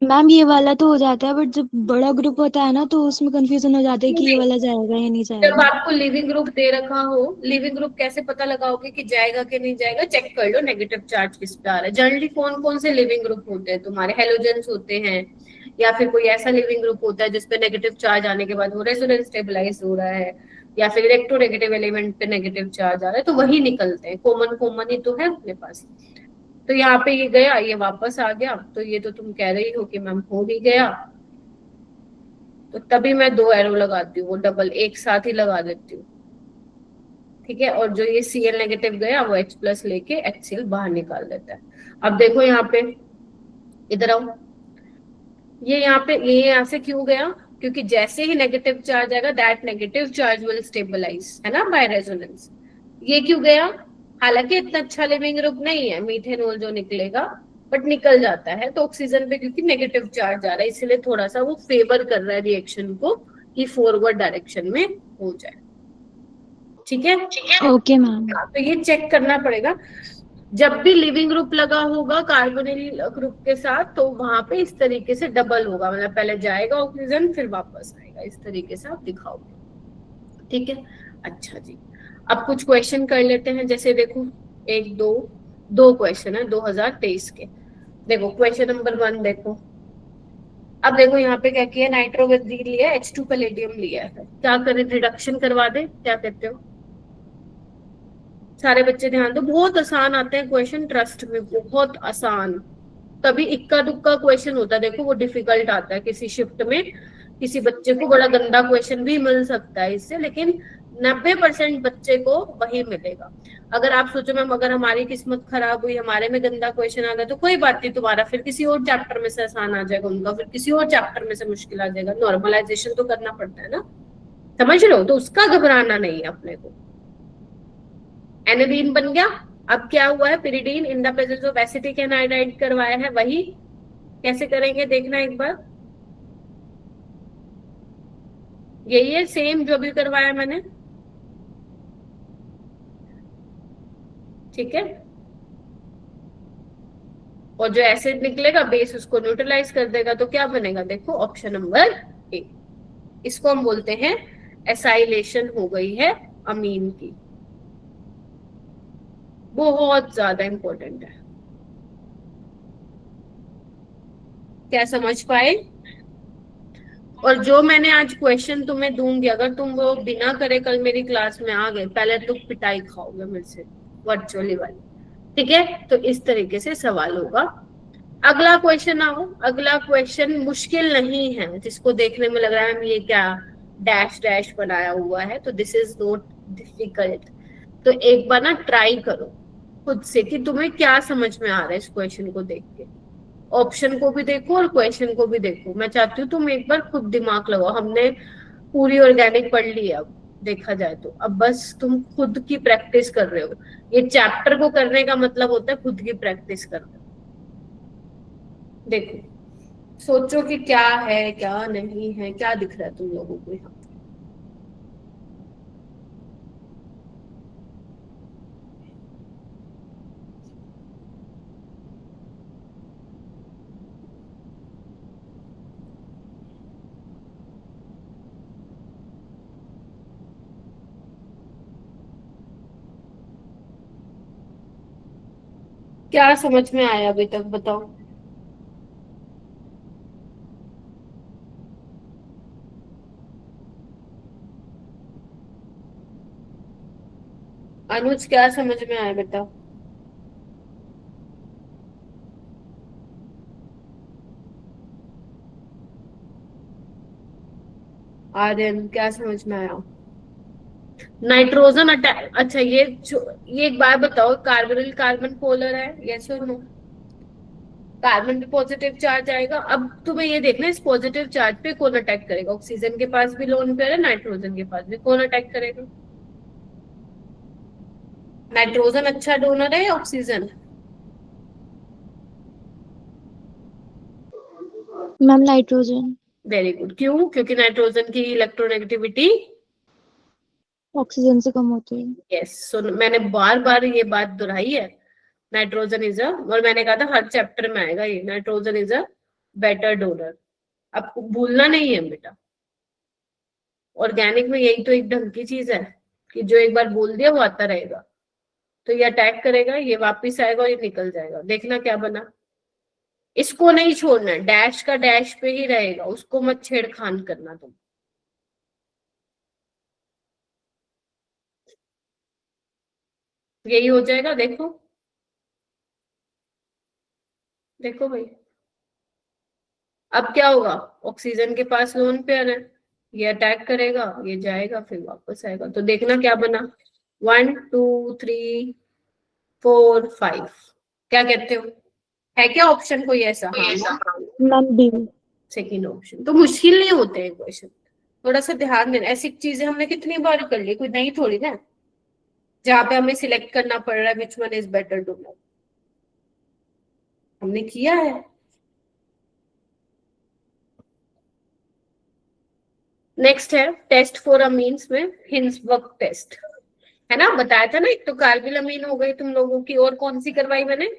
C: मैम ये वाला तो हो जाता है, बट जब बड़ा ग्रुप होता है ना तो उसमें कंफ्यूजन हो जाता है कि ये वाला जाएगा या नहीं
A: जब
C: जाएगा।
A: आपको लिविंग ग्रुप दे रखा हो, लिविंग ग्रुप कैसे पता लगाओगे कि जाएगा कि नहीं जाएगा, चेक कर लो नेगेटिव चार्ज किस पे आ रहा है। जनरली कौन कौन से लिविंग ग्रुप होते हैं तुम्हारे, हेलोजेंस होते हैं, या फिर कोई ऐसा लिविंग ग्रुप होता है जिसपे नेगेटिव चार्ज आने के बाद वो रेजोनेंस स्टेबलाइज हो रहा है, या फिर इलेक्ट्रोनेगेटिव एलिमेंट पे नेगेटिव चार्ज आ रहा है, तो वही निकलते हैं, कॉमन कॉमन ही तो है अपने पास। तो यहाँ पे ये गया, ये वापस आ गया, तो ये तो तुम कह रही हो कि मैम हो भी गया, तो तभी मैं 2 एरो लगाती हूँ, वो डबल एक साथ ही लगा देती हूँ। ठीक है, और जो ये Cl नेगेटिव गया वो H प्लस लेके HCl बाहर निकाल देता है। अब देखो यहाँ पे, इधर आओ, ये यहाँ पे, ये यहाँ से क्यों गया, क्योंकि जैसे ही नेगेटिव चार्ज आएगा that negative charge will stabilise, है ना, बाय रेजोनेंस। ये क्यों गया, हालांकि इतना अच्छा लिविंग ग्रुप नहीं है मीथेनॉल जो निकलेगा, बट निकल जाता है, तो ऑक्सीजन पे क्योंकि नेगेटिव चार्ज आ रहा है इसलिए थोड़ा सा वो फेवर कर रहा है रिएक्शन को कि फॉरवर्ड डायरेक्शन में हो जाए। ठीक है,
C: ओके मैम।
A: तो ये चेक करना पड़ेगा, जब भी लिविंग ग्रुप लगा होगा कार्बोनिल ग्रुप के साथ तो वहां पे इस तरीके से डबल होगा, मतलब पहले जाएगा ऑक्सीजन फिर वापस आएगा, इस तरीके से आप दिखाओगे। ठीक है, अच्छा जी। अब कुछ क्वेश्चन कर लेते हैं, जैसे देखो, एक दो क्वेश्चन है 2023 के। देखो क्वेश्चन नंबर 1 देखो। अब देखो यहाँ पे क्या किया, नाइट्रोबेंजीन लिया, H2 पैलेडियम लिया है, क्या करें, रिडक्शन करवा दे, क्या कहते हो सारे बच्चे, ध्यान दो, बहुत आसान आते हैं क्वेश्चन, ट्रस्ट में बहुत आसान। कभी इक्का दुक्का क्वेश्चन होता है, देखो वो डिफिकल्ट आता है किसी शिफ्ट में, किसी बच्चे को बड़ा गंदा क्वेश्चन भी मिल सकता है इससे, लेकिन 90% बच्चे को वही मिलेगा। अगर आप सोचो मैम अगर हमारी किस्मत खराब हुई, हमारे में गंदा क्वेश्चन आ गया, तो कोई बात नहीं, तुम्हारा फिर किसी और चैप्टर में से आसान आ जाएगा, उनका फिर किसी और चैप्टर में से मुश्किल आ जाएगा, नॉर्मलाइजेशन तो करना पड़ता है ना, समझ लो, तो उसका घबराना नहीं है अपने को। एनाडीन बन गया, अब क्या हुआ है, pyridine in the presence of acetic anhydride करवाया है, वही कैसे करेंगे देखना एक बार, यही है सेम जो भी करवाया मैंने। ठीक है, और जो एसिड निकलेगा बेस उसको न्यूट्रलाइज कर देगा, तो क्या बनेगा, देखो ऑप्शन नंबर ए, इसको हम बोलते हैं एसाइलेशन हो गई है अमीन की, बहुत ज्यादा इंपॉर्टेंट है। क्या समझ पाए, और जो मैंने आज क्वेश्चन तुम्हें दूंगी, अगर तुम वो बिना करे कल मेरी क्लास में आ गए, पहले तुम पिटाई खाओगे मेरे से, वर्चुअली वाली। ठीक है, तो इस तरीके से सवाल होगा अगला क्वेश्चन आओ। अगला क्वेश्चन मुश्किल नहीं है, जिसको देखने में लग रहा है ये क्या डैश डैश बनाया हुआ है, तो दिस इज नॉट डिफिकल्ट। तो एक बार ना ट्राई करो खुद से कि तुम्हें क्या समझ में आ रहा है इस क्वेश्चन को देख के। ऑप्शन को भी देखो और क्वेश्चन को भी देखो। मैं चाहती हूँ तुम एक बार खुद दिमाग लगाओ। हमने पूरी ऑर्गेनिक पढ़ ली है अब देखा जाए तो, अब बस तुम खुद की प्रैक्टिस कर रहे हो। ये चैप्टर को करने का मतलब होता है खुद की प्रैक्टिस करना। देखो सोचो कि क्या है क्या नहीं है, क्या दिख रहा है तुम लोगों को यहाँ। क्या समझ में आया अभी तक बताओ। अनुज क्या समझ में आया बताओ। आर्यन क्या समझ में आया। नाइट्रोजन अटैक, अच्छा ये एक बात बताओ, कार्बोनिल कार्बन पोलर है, यस और नो। कार्बन पे पॉजिटिव चार्ज आएगा। अब तुम्हें ये देखना है इस पॉजिटिव चार्ज पे कौन अटैक करेगा। ऑक्सीजन के पास भी लोन पेयर है, नाइट्रोजन के पास भी, कौन अटैक करेगा। नाइट्रोजन अच्छा डोनर है या oxygen.
C: Ma'am nitrogen.
A: Very good. क्यों? क्योंकि नाइट्रोजन की इलेक्ट्रोनेगेटिविटी
C: ऑक्सीजन से कम होती है।
A: यस। सो मैंने बार बार ये बात दोहराई है, नाइट्रोजन इज अ, और मैंने कहा था हर चैप्टर में आएगा ये, nitrogen is a better donor. आपको भूलना नहीं है बेटा। ऑर्गेनिक में यही तो एक ढंग की चीज है कि जो एक बार बोल दिया वो आता रहेगा। तो ये अटैक करेगा, ये वापिस आएगा और ये निकल जाएगा। देखना क्या बना। इसको नहीं छोड़ना है, डैश का डैश पे ही रहेगा, उसको मत छेड़खान करना तुम। यही हो जाएगा। देखो देखो भाई, अब क्या होगा। ऑक्सीजन के पास लोन पेयर है, ये अटैक करेगा, ये जाएगा फिर वापस आएगा। तो देखना क्या बना। 1 2 3 4 5। क्या कहते हो, है क्या ऑप्शन कोई ऐसा। हाँ
C: मैम बी।
A: Second option. तो मुश्किल नहीं होते हैं क्वेश्चन, थोड़ा सा ध्यान देना। ऐसी चीजें हमने कितनी बार कर ली, कोई नहीं थोड़ी ना, जहाँ पे हमें सिलेक्ट करना पड़ रहा है which one is better to know. हमने किया है। नेक्स्ट है टेस्ट फॉर अमीन्स में हिंसबर्ग टेस्ट, है ना। बताया था ना, एक तो कार्बिल अमीन हो गई तुम लोगों की, और कौन सी करवाई मैंने,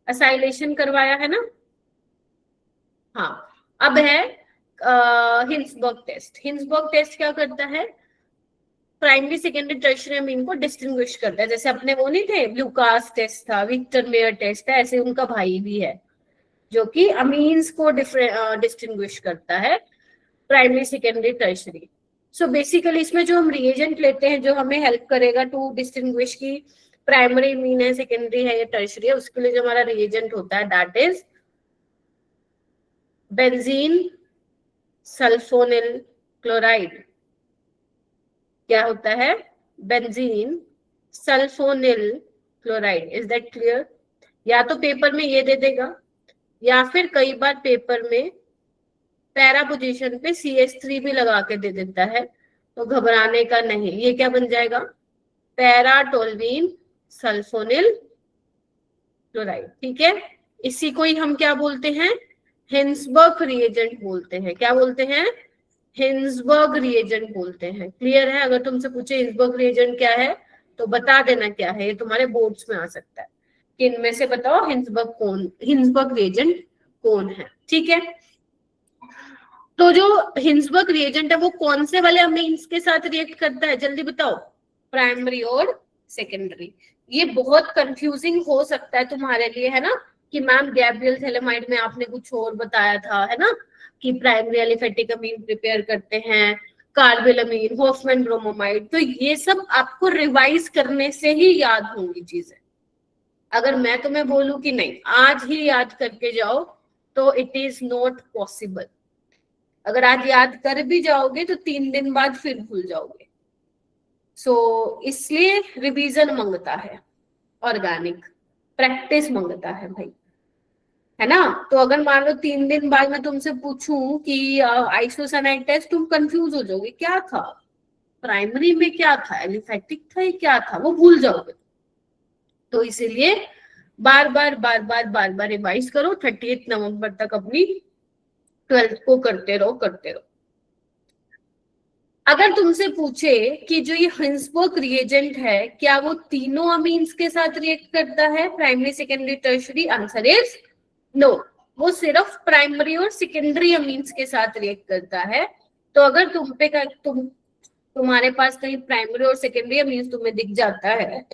A: असाइलेशन करवाया है ना। हाँ, अब है हिंसबर्ग टेस्ट। हिंसबर्ग टेस्ट क्या करता है, प्राइमरी सेकेंडरी टर्शियरी अमीन को डिस्टिंग्विश करता है। जैसे अपने वो नहीं थे, लुकास टेस्ट था, विक्टर मेयर टेस्ट है, ऐसे उनका भाई भी है जो कि अमीन्स को डिस्टिंग्विश करता है, primary secondary tertiary. So basically इसमें जो हम रिएजेंट लेते हैं जो हमें हेल्प करेगा टू डिस्टिंग्विश की प्राइमरी अमीन है, सेकेंडरी है या टर्शियरी है, उसके लिए जो हमारा रिएजेंट होता है that is benzene sulphonyl chloride. क्या होता है, benzene sulphonyl chloride. Is that clear. या तो पेपर में ये दे देगा, या फिर कई बार पेपर में पैरा पोजीशन पे CH3 भी लगा के दे देता है, तो घबराने का नहीं। ये क्या बन जाएगा, पैराटोल्वीन सल्फोनिल क्लोराइड। ठीक है, इसी को ही हम क्या बोलते हैं, हिंसबर्ग रिएजेंट बोलते हैं। क्या बोलते हैं, हिंसबर्ग रिएजेंट बोलते हैं। क्लियर है। अगर तुमसे पूछे हिंसबर्ग रिएजेंट क्या है तो बता देना क्या है, ये तुम्हारे बोर्ड्स में आ सकता है कि इनमें से बताओ हिंसबर्ग रिएजेंट कौन है। ठीक है, तो जो हिंसबर्ग रिएजेंट है वो कौन से वाले अमीन्स के साथ रिएक्ट करता है, जल्दी बताओ। प्राइमरी और सेकेंडरी। ये बहुत कंफ्यूजिंग हो सकता है तुम्हारे लिए, है ना, कि मैम गैब्रियल थैलेमाइड में आपने कुछ और बताया था, है ना, कि प्राइमरी एलिफेटिक अमीन प्रिपेयर करते हैं, कार्बिल अमीन, हॉफमैन ब्रोमोमाइड। तो ये सब आपको रिवाइज करने से ही याद होंगी चीजें। अगर मैं तुम्हें बोलूं कि नहीं आज ही याद करके जाओ, तो इट इज नॉट पॉसिबल। अगर आज याद कर भी जाओगे तो 3 दिन बाद फिर भूल जाओगे। सो इसलिए रिवीजन मांगता है, ऑर्गेनिक प्रैक्टिस मांगता है भाई, है ना। तो अगर मान लो 3 दिन बाद मैं तुमसे पूछूं कि आइसोसाइनाइड टेस्ट, तुम कंफ्यूज हो जाओगे, क्या था प्राइमरी में, क्या था एलिफैटिक था, ये क्या था, वो भूल जाओगे। तो इसीलिए बार बार बार बार बार बार रिवाइज करो, 30 नवंबर तक अपनी 12th को करते रहो करते रहो। अगर तुमसे पूछे कि जो ये हिंसबर्ग रिएजेंट है, क्या वो तीनों अमीन्स के साथ रिएक्ट करता है, primary secondary tertiary, answer is no. वो सिर्फ प्राइमरी और सेकेंडरी अमीन्स के साथ रिएक्ट करता है। तो अगर तुम्हारे पास कहीं प्राइमरी और सेकेंडरी अमीन्स तुम्हें दिख जाता है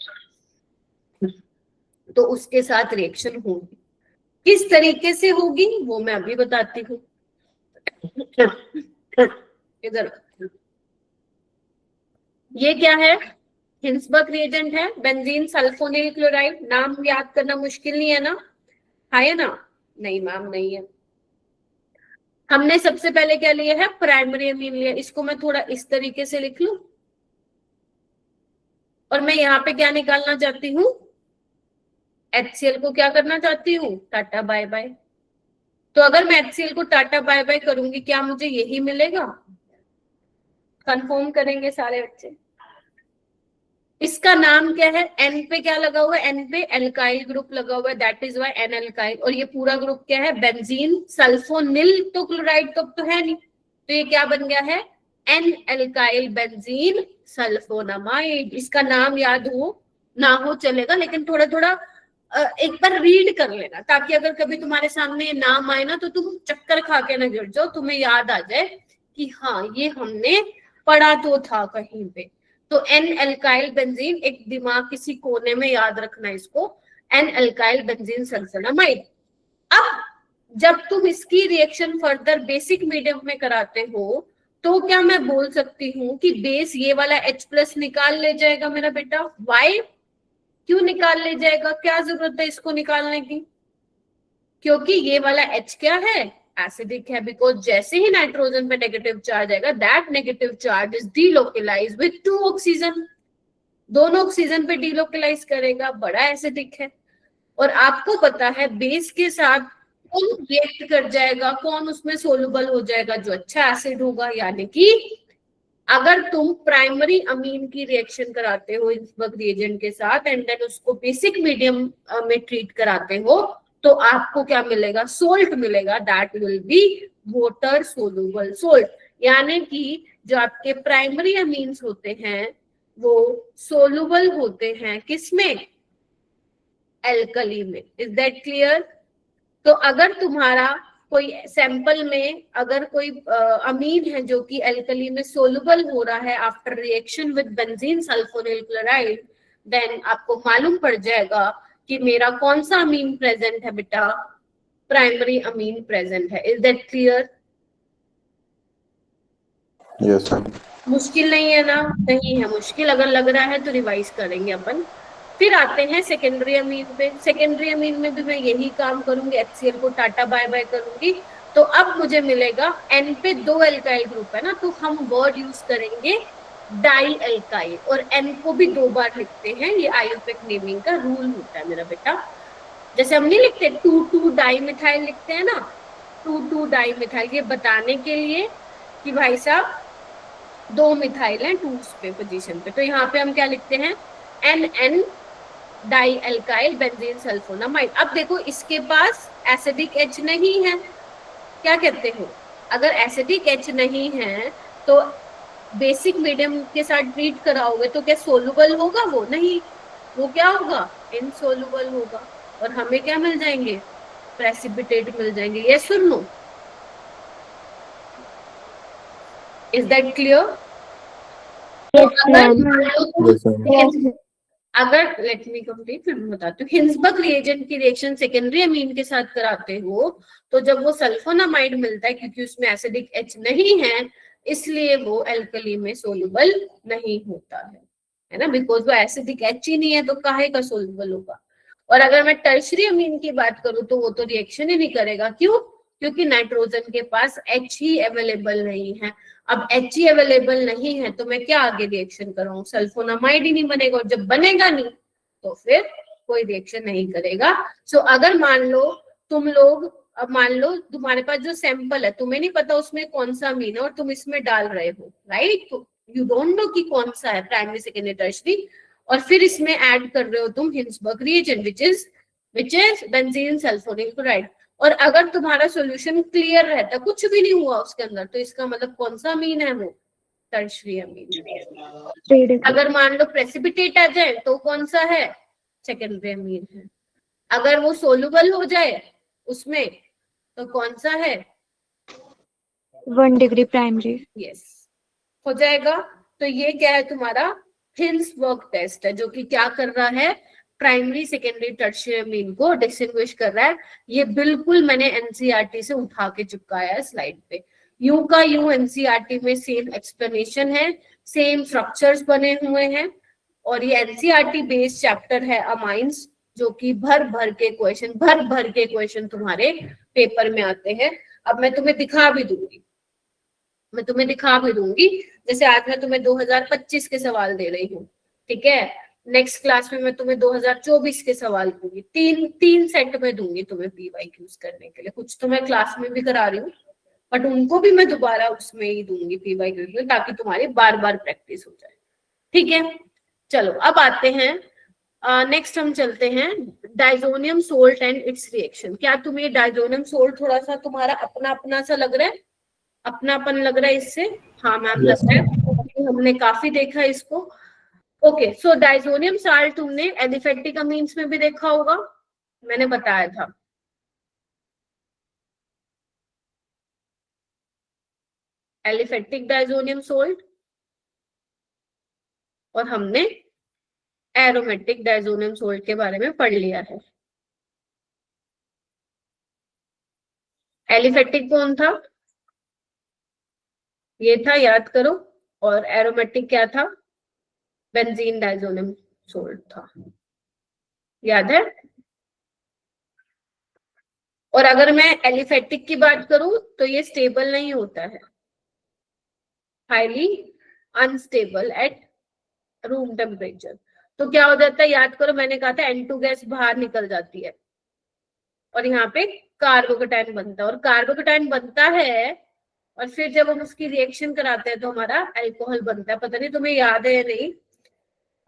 A: तो उसके साथ रिएक्शन होगी। किस तरीके से होगी वो मैं अभी बताती हूँ। इधर ये क्या है, हिंसबर्ग रिएजेंट है, बेंजीन सल्फोनिल क्लोराइड। नाम याद करना मुश्किल नहीं है ना, है ना? नहीं मैम नहीं है। हमने सबसे पहले क्या लिया है, प्राइमरी अमीन लिया। इसको मैं थोड़ा इस तरीके से लिख लूं, और मैं यहाँ पे क्या निकालना चाहती हूँ, HCl को क्या करना चाहती हूँ, टाटा बाय बाय। तो अगर मैं HCl को टाटा बाय बाय करूंगी, क्या मुझे यही मिलेगा? कंफर्म करेंगे सारे बच्चे। इसका नाम क्या है, N पे क्या लगा हुआ है, N पे एल्काइल ग्रुप लगा हुआ है, that is why N alkyl. और ये पूरा ग्रुप क्या है, बेंजीन सल्फोनिल। तो क्लोराइड तो है नहीं, तो ये क्या बन गया है, N एल्काइल बेंजीन सल्फोनामाइड। इसका नाम याद हो ना हो चलेगा, लेकिन थोड़ा थोड़ा एक बार रीड कर लेना, ताकि अगर कभी तुम्हारे सामने ये नाम आए ना तो तुम चक्कर खा के ना गिर जाओ, तुम्हें याद आ जाए कि हाँ ये हमने पढ़ा तो था कहीं पे। तो N एल्काइल बेंजीन, एक दिमाग किसी कोने में याद रखना इसको, N एल्काइल बेंजीन सल्फोनामाइड। अब जब तुम इसकी रिएक्शन फर्दर बेसिक मीडियम में कराते हो, तो क्या मैं बोल सकती हूँ कि बेस ये वाला H+ निकाल ले जाएगा मेरा बेटा? वाई? क्यों निकाल ले जाएगा, क्या जरूरत है इसको निकालने की? क्योंकि ये वाला H क्या है, एसिडिक है। बिकॉज जैसे ही नाइट्रोजन पे नेगेटिव चार्ज आएगा, that negative charge is delocalised with 2 oxygen. दोनों ऑक्सीजन पे डीलोकलाइज करेगा, बड़ा एसिडिक है। और आपको पता है बेस के साथ कौन रिएक्ट कर जाएगा, कौन उसमें सोलुबल हो जाएगा, जो अच्छा एसिड होगा। यानी कि अगर तुम प्राइमरी अमीन की रिएक्शन कराते हो हिंसबर्ग रिएजेंट के साथ, एंड देन उसको बेसिक मीडियम में ट्रीट कराते हो, तो आपको क्या मिलेगा, सोल्ट मिलेगा, that will be water soluble salt. यानी कि जो आपके प्राइमरी अमीन्स होते हैं वो सोलुबल होते हैं किसमें, एल्कली में। Is that clear? तो अगर तुम्हारा कोई सैंपल में अगर कोई अमीन है जो कि एल्कली में सोलुबल हो रहा है after reaction with benzene sulphonyl chloride, then आपको मालूम पड़ जाएगा कि मेरा कौन सा अमीन प्रेजेंट है बेटा, प्राइमरी अमीन प्रेजेंट है। Is that clear?
D: Yes sir.
A: मुश्किल नहीं है ना? नहीं है मुश्किल। अगर लग रहा है तो रिवाइज करेंगे अपन। फिर आते हैं सेकेंडरी अमीन पे। सेकेंडरी अमीन में भी मैं यही काम करूंगी, HCl को टाटा बाय बाय करूंगी। तो अब मुझे मिलेगा N पे 2 एल्काइल ग्रुप है ना, तो हम वर्ड यूज करेंगे डाई एल्काइल, और N को भी 2 बार लिखते हैं। ये आयुर्वेदिक नेमिंग का रूल होता है मेरा बेटा। जैसे हम नहीं लिखते 2,2 डाई मिथाइल लिखते हैं ना, 2,2 डाई मिथाइल, ये बताने के लिए कि भाई साहब 2 मिथाइल हैं 2 पे पोजीशन पे। तो यहाँ पे हम क्या लिखते हैं, NN di alkyl benzene sulphonamide. अब देखो इसके पास एसिडिक H नहीं है, क्या कहते हो? अगर एसिडिक H नहीं है तो बेसिक मीडियम के साथ ट्रीट कराओगे तो क्या सोलुबल होगा? वो नहीं, वो क्या होगा, इनसोलुबल होगा। और हमें क्या मिल जाएंगे, प्रेसिपिटेट मिल जाएंगे। यस और नो? Is that clear? अगर लेट मी कंप्लीट, फिर मैं बताती हूँ। हिंसबर्ग रिएजेंट की रिएक्शन सेकेंडरी अमीन के साथ कराते हो तो जब वो सल्फोनामाइड मिलता है, क्योंकि उसमें एसिडिक H नहीं है, इसलिए वो एल्कली में सोलुबल नहीं होता है ना, बिकॉज वो एसिडिक H ही नहीं है तो काहे का सोलुबल होगा। और अगर मैं टर्शरी अमीन की बात करूं तो वो तो रिएक्शन ही नहीं करेगा। क्यों? क्योंकि नाइट्रोजन के पास H ही अवेलेबल नहीं है। अब H ही अवेलेबल नहीं है तो मैं क्या आगे रिएक्शन कराऊं? सल्फोनामाइड ही नहीं बनेगा, और जब बनेगा नहीं तो फिर कोई रिएक्शन नहीं करेगा। सो अगर मान लो तुम लोग, अब मान लो तुम्हारे पास जो सैंपल है, तुम्हें नहीं पता उसमें कौन सा अमीन है और तुम इसमें डाल रहे हो, राइट? यू डोंट नो कि कौन सा है प्राइमरी सेकेंडरी टर्शरी, और फिर इसमें ऐड कर रहे हो तुम Hinsberg reagent which is benzene sulphonyl chloride. और अगर तुम्हारा सॉल्यूशन क्लियर रहता, कुछ भी नहीं हुआ उसके अंदर, तो इसका मतलब कौन सा अमीन है? वो टर्शरी अमीन। अगर मान लो प्रेसिपिटेट आ जाए तो कौन सा है? सेकेंडरी अमीन है। अगर वो सोलुबल हो जाए उसमें तो कौन सा है?
C: 1 डिग्री प्राइमरी।
A: यस, हो जाएगा। तो ये क्या है? तुम्हारा हिंसबर्ग टेस्ट है, जो कि क्या कर रहा है? प्राइमरी सेकेंडरी टर्शियरी अमीन को डिस्टिंग्विश कर रहा है। ये बिल्कुल मैंने एनसीईआरटी से उठा के चिपकाया है स्लाइड पे। यूं का यूं एनसीईआरटी में सेम एक्सप्लेनेशन है, सेम स्ट्रक्चर्स बने हुए हैं, और ये एनसीईआरटी बेस्ड चैप्टर है अमाइंस, जो कि भर भर के क्वेश्चन तुम्हारे पेपर में आते हैं। अब मैं तुम्हें दिखा भी दूंगी, जैसे आज मैं तुम्हें 2025 के सवाल दे रही हूँ, ठीक है? नेक्स्ट क्लास में मैं तुम्हें 2024 के सवाल दूंगी, तीन सेट में दूंगी तुम्हें पीवाईक्यूज करने के लिए। कुछ तो मैं क्लास में भी करा रही हूँ, बट उनको भी मैं दोबारा उसमें ही दूंगी पीवाईक्यूज में, ताकि तुम्हारी बार बार प्रैक्टिस हो जाए, ठीक है? चलो अब आते हैं, नेक्स्ट हम चलते हैं diazonium salt and it's reaction. क्या तुम्हें डाइजोनियम सोल्ट थोड़ा सा तुम्हारा अपना अपना सा लग रहा है? अपनापन लग रहा है इससे? हाँ मैम, लग रहा है, हमने काफी देखा है इसको। ओके, सो डाइजोनियम साल्ट तुमने एलिफेटिक अमीन्स में भी देखा होगा, मैंने बताया था। एलिफेटिक डाइजोनियम सोल्ट, और हमने एरोमेटिक डाइजोनियम सोल्ट के बारे में पढ़ लिया है। एलिफेटिक कौन था? ये था, याद करो। और एरोमेटिक क्या था? बेंजीन डाइजोनियम सोल्ट था, याद है? और अगर मैं एलिफेटिक की बात करूं तो ये स्टेबल नहीं होता है, highly unstable at room temperature. तो क्या हो जाता है? याद करो, मैंने कहा था N2 गैस बाहर निकल जाती है और यहाँ पे कार्बोकेटाइन बनता है, और कार्बोकेटाइन बनता है और फिर जब हम उसकी रिएक्शन कराते हैं तो हमारा अल्कोहल बनता है। पता नहीं तुम्हें याद है या नहीं,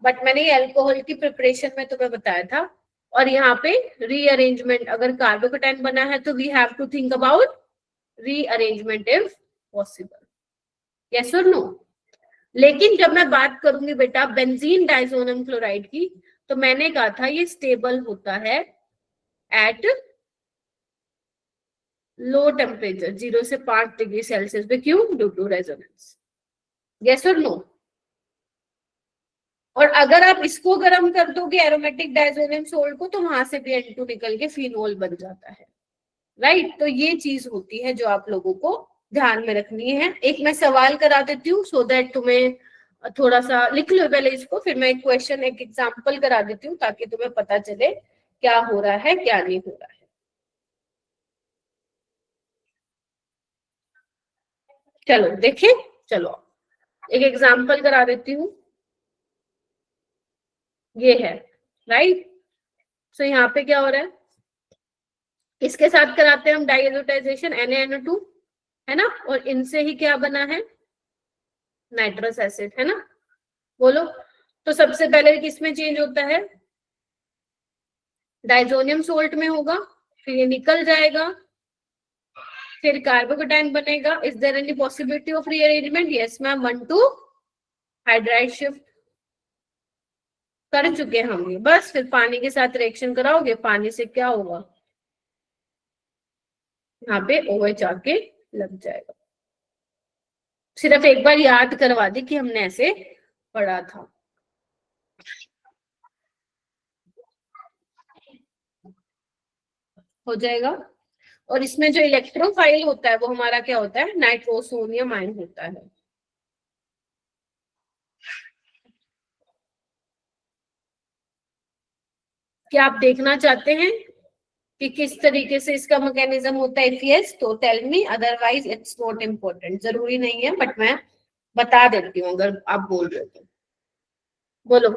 A: बट मैंने ये अल्कोहल की प्रिपरेशन में तुम्हें बताया था। और यहाँ पे रीअरेंजमेंट, अगर कार्बोकेटाइन बना है तो we have to think about rearrangement if possible, yes और नो? लेकिन जब मैं बात करूंगी बेटा बेंजीन डाइजोनियम क्लोराइड की, तो मैंने कहा था ये स्टेबल होता है एट लो टेम्परेचर, 0 से 5 डिग्री सेल्सियस पे। क्यों? ड्यू टू रेजोनेंस, यस और नो? और अगर आप इसको गर्म कर दोगे एरोमेटिक डाइजोनियम सोल्ट को, तो वहां से भी N2 निकल के फिनोल बन जाता है, राइट? तो ये चीज होती है जो आप लोगों को ध्यान में रखनी है। एक मैं सवाल करा देती हूँ सो दैट तुम्हें थोड़ा सा लिख लो पहले इसको, फिर मैं एक क्वेश्चन, एक एग्जांपल करा देती हूँ ताकि तुम्हें पता चले क्या हो रहा है क्या नहीं हो रहा है। चलो देखिए, चलो एक एग्जांपल करा देती हूँ। ये है, राइट? सो यहाँ पे क्या हो रहा है? इसके साथ कराते हैं हम डाइएजोटाइजेशन, NaNO2, है ना? और इनसे ही क्या बना है? नाइट्रस एसिड, है ना? बोलो। तो सबसे पहले किसमें चेंज होता है? डाइजोनियम सोल्ट में होगा, फिर ये निकल जाएगा, फिर कार्बोकेटाइन बनेगा। Is there any possibility of rearrangement? Yes ma'am, 1 to hydride shift कर चुके हम ये। बस फिर पानी के साथ रिएक्शन कराओगे, पानी से क्या होगा? यहाँ पे OH आके लग जाएगा। सिर्फ एक बार याद करवा दी कि हमने ऐसे पढ़ा था। हो जाएगा। और इसमें जो इलेक्ट्रोफाइल होता है वो हमारा क्या होता है? नाइट्रोसोनियम आयन होता है। क्या आप देखना चाहते हैं कि किस तरीके से इसका मैकेनिज्म होता है? इफ यस तो tell me, otherwise it's not important, जरूरी नहीं है, बट मैं बता देती हूँ अगर आप बोल रहे हो तो। बोलो।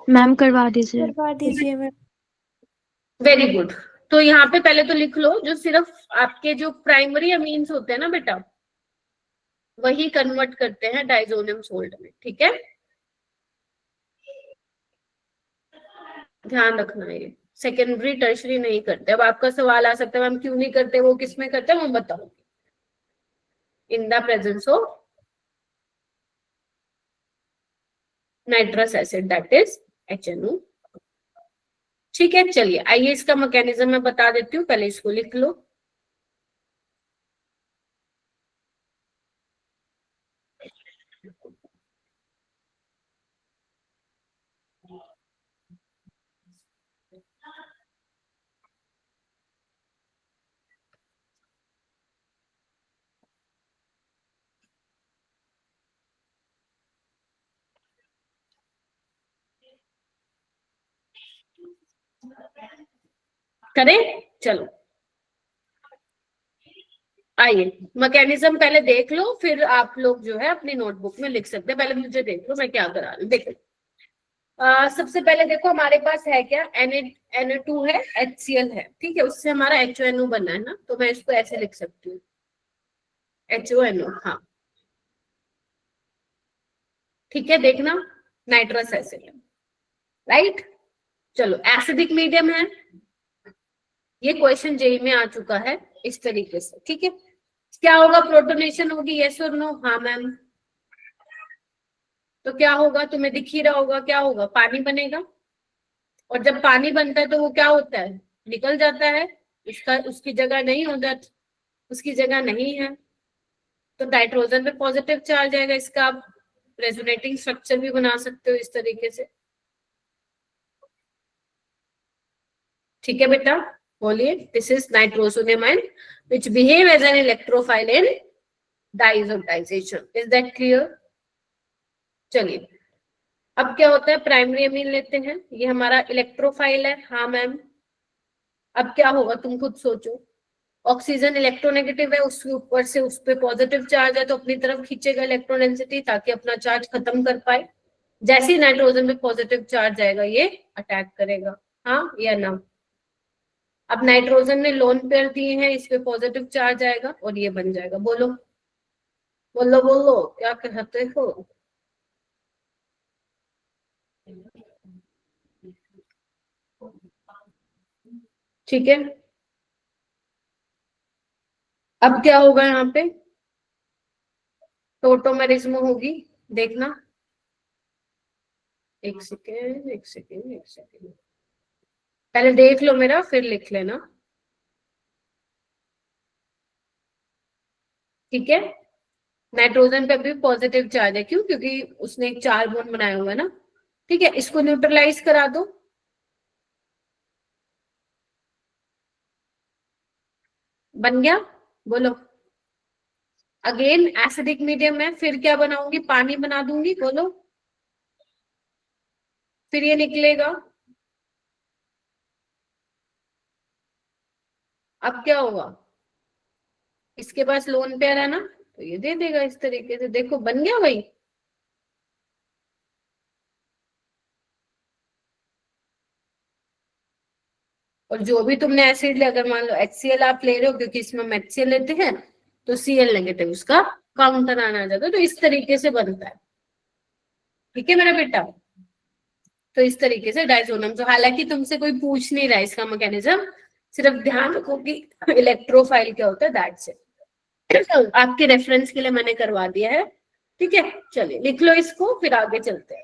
C: मैम करवा दीजिए।
D: करवा दीजिए मैम।
A: Very good. तो यहाँ पे पहले तो लिख लो, जो सिर्फ आपके जो प्राइमरी अमीन्स होते हैं ना बेटा, वही कन्वर्ट करते हैं डाइजोनियम सोल्ट में, ठीक है? ध्यान रखना ये सेकेंडरी टर्शरी नहीं करते। अब आपका सवाल आ सकता है मैम क्यों नहीं करते, वो किस में करते हैं, वो बताओ। इन the presence of nitrous acid, that is HNO। ठीक है, चलिए आइए इसका मैकेनिज्म मैं बता देती हूँ, पहले इसको लिख लो। करें? चलो आइए मैकेनिज्म पहले देख लो, फिर आप लोग जो है अपनी नोटबुक में लिख सकते हैं। पहले मुझे देख लो मैं क्या करा रही हूँ। देखो सबसे पहले देखो हमारे पास है क्या, Na2 है, HCl है, ठीक है, उससे हमारा HONO बना है ना, तो मैं इसको ऐसे लिख सकती हूँ, HONO। हाँ ठीक है, देखना नाइट्रस एसिड, राइट। चलो एसिडिक मीडियम है, ये क्वेश्चन जेई में आ चुका है इस तरीके से, ठीक है। क्या होगा, प्रोटोनेशन होगी, यस और नो? हाँ मैम। तो क्या होगा, तुम्हें दिख ही रहा होगा, क्या होगा, पानी बनेगा। और जब पानी बनता है तो वो क्या होता है, निकल जाता है, उसका उसकी जगह नहीं होता, उसकी जगह नहीं है, तो नाइट्रोजन पे पॉजिटिव चार्ज आएगा। इसका आप रेजोनेटिंग स्ट्रक्चर भी बना सकते हो इस तरीके से, ठीक है बेटा। बोलिए, this is nitrosonium ion which behave as an electrophile in diazotisation, is that clear? चलिए अब क्या होता है, प्राइमरी अमीन लेते हैं, ये हमारा इलेक्ट्रोफाइल है। हाँ मैम। अब क्या होगा तुम खुद सोचो, ऑक्सीजन इलेक्ट्रोनेगेटिव है, उसके ऊपर से उस पर पॉजिटिव चार्ज है, तो अपनी तरफ खींचेगा इलेक्ट्रोडेंसिटी ताकि अपना चार्ज खत्म कर पाए। जैसे ही नाइट्रोजन पे पॉजिटिव चार्ज आएगा ये अटैक करेगा, हाँ या ना? अब नाइट्रोजन ने लोन पेयर दिए हैं, इस पे पॉजिटिव चार्ज आएगा और ये बन जाएगा। बोलो बोलो बोलो, क्या कहते हो? ठीक है, अब क्या होगा यहाँ पे, टोटोमेरिज्म होगी, देखना। एक सेकेंड एक सेकेंड एक सेकेंड, पहले देख लो मेरा फिर लिख लेना, ठीक है। नाइट्रोजन पे भी पॉजिटिव चार्ज है, क्यों? क्योंकि उसने एक 4 बॉन्ड बनाया हुआ है ना, ठीक है। इसको न्यूट्रलाइज करा दो, बन गया। बोलो, अगेन एसिडिक मीडियम है, फिर क्या बनाऊंगी, पानी बना दूंगी, बोलो, फिर ये निकलेगा। अब क्या होगा, इसके पास लोन पेयर है ना, तो ये दे देगा इस तरीके से, देखो बन गया भाई। और जो भी तुमने एसिड ले, अगर मान लो HCl आप ले रहे हो, क्योंकि इसमें हम HCl लेते हैं, तो Cl नेगेटिव उसका काउंटर आना जाता है, तो इस तरीके से बनता है, ठीक है मेरा बेटा। तो इस तरीके से डाइजोनम, तो हालांकि तुमसे कोई पूछ नहीं रहा इसका मैकेनिज्म, सिर्फ ध्यान रखो कि इलेक्ट्रोफाइल क्या होता है, दैट्स इट। आपके रेफरेंस के लिए मैंने करवा दिया है, ठीक है। चलिए लिख लो इसको, फिर आगे चलते हैं।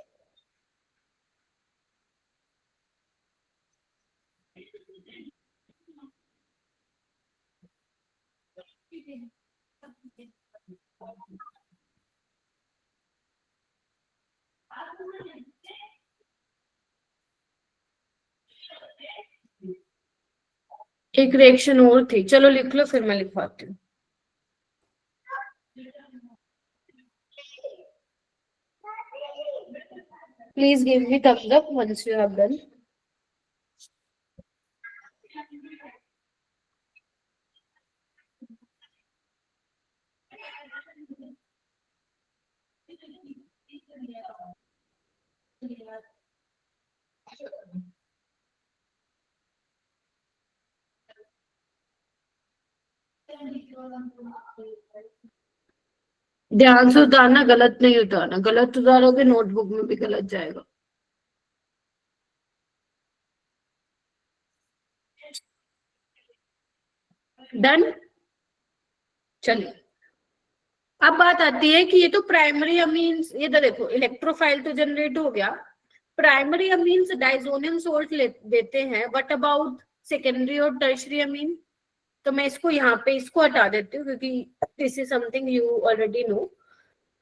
A: एक रिएक्शन और थी, चलो लिख लो फिर मैं लिखवाती हूँ। Please give me thumbs up once you have done. ध्यान से उतारना, गलत नहीं उतारना, गलत उतारोगे नोटबुक में भी गलत जाएगा। डन। चलिए, अब बात आती है कि ये तो प्राइमरी अमीन्स, ये तो देखो इलेक्ट्रोफाइल तो जनरेट हो गया, प्राइमरी अमीन्स डाइजोनियम सोल्ट देते हैं, व्हाट अबाउट सेकेंडरी और टर्शियरी अमीन? तो मैं इसको यहाँ पे इसको हटा देती हूँ क्योंकि this is something you already know.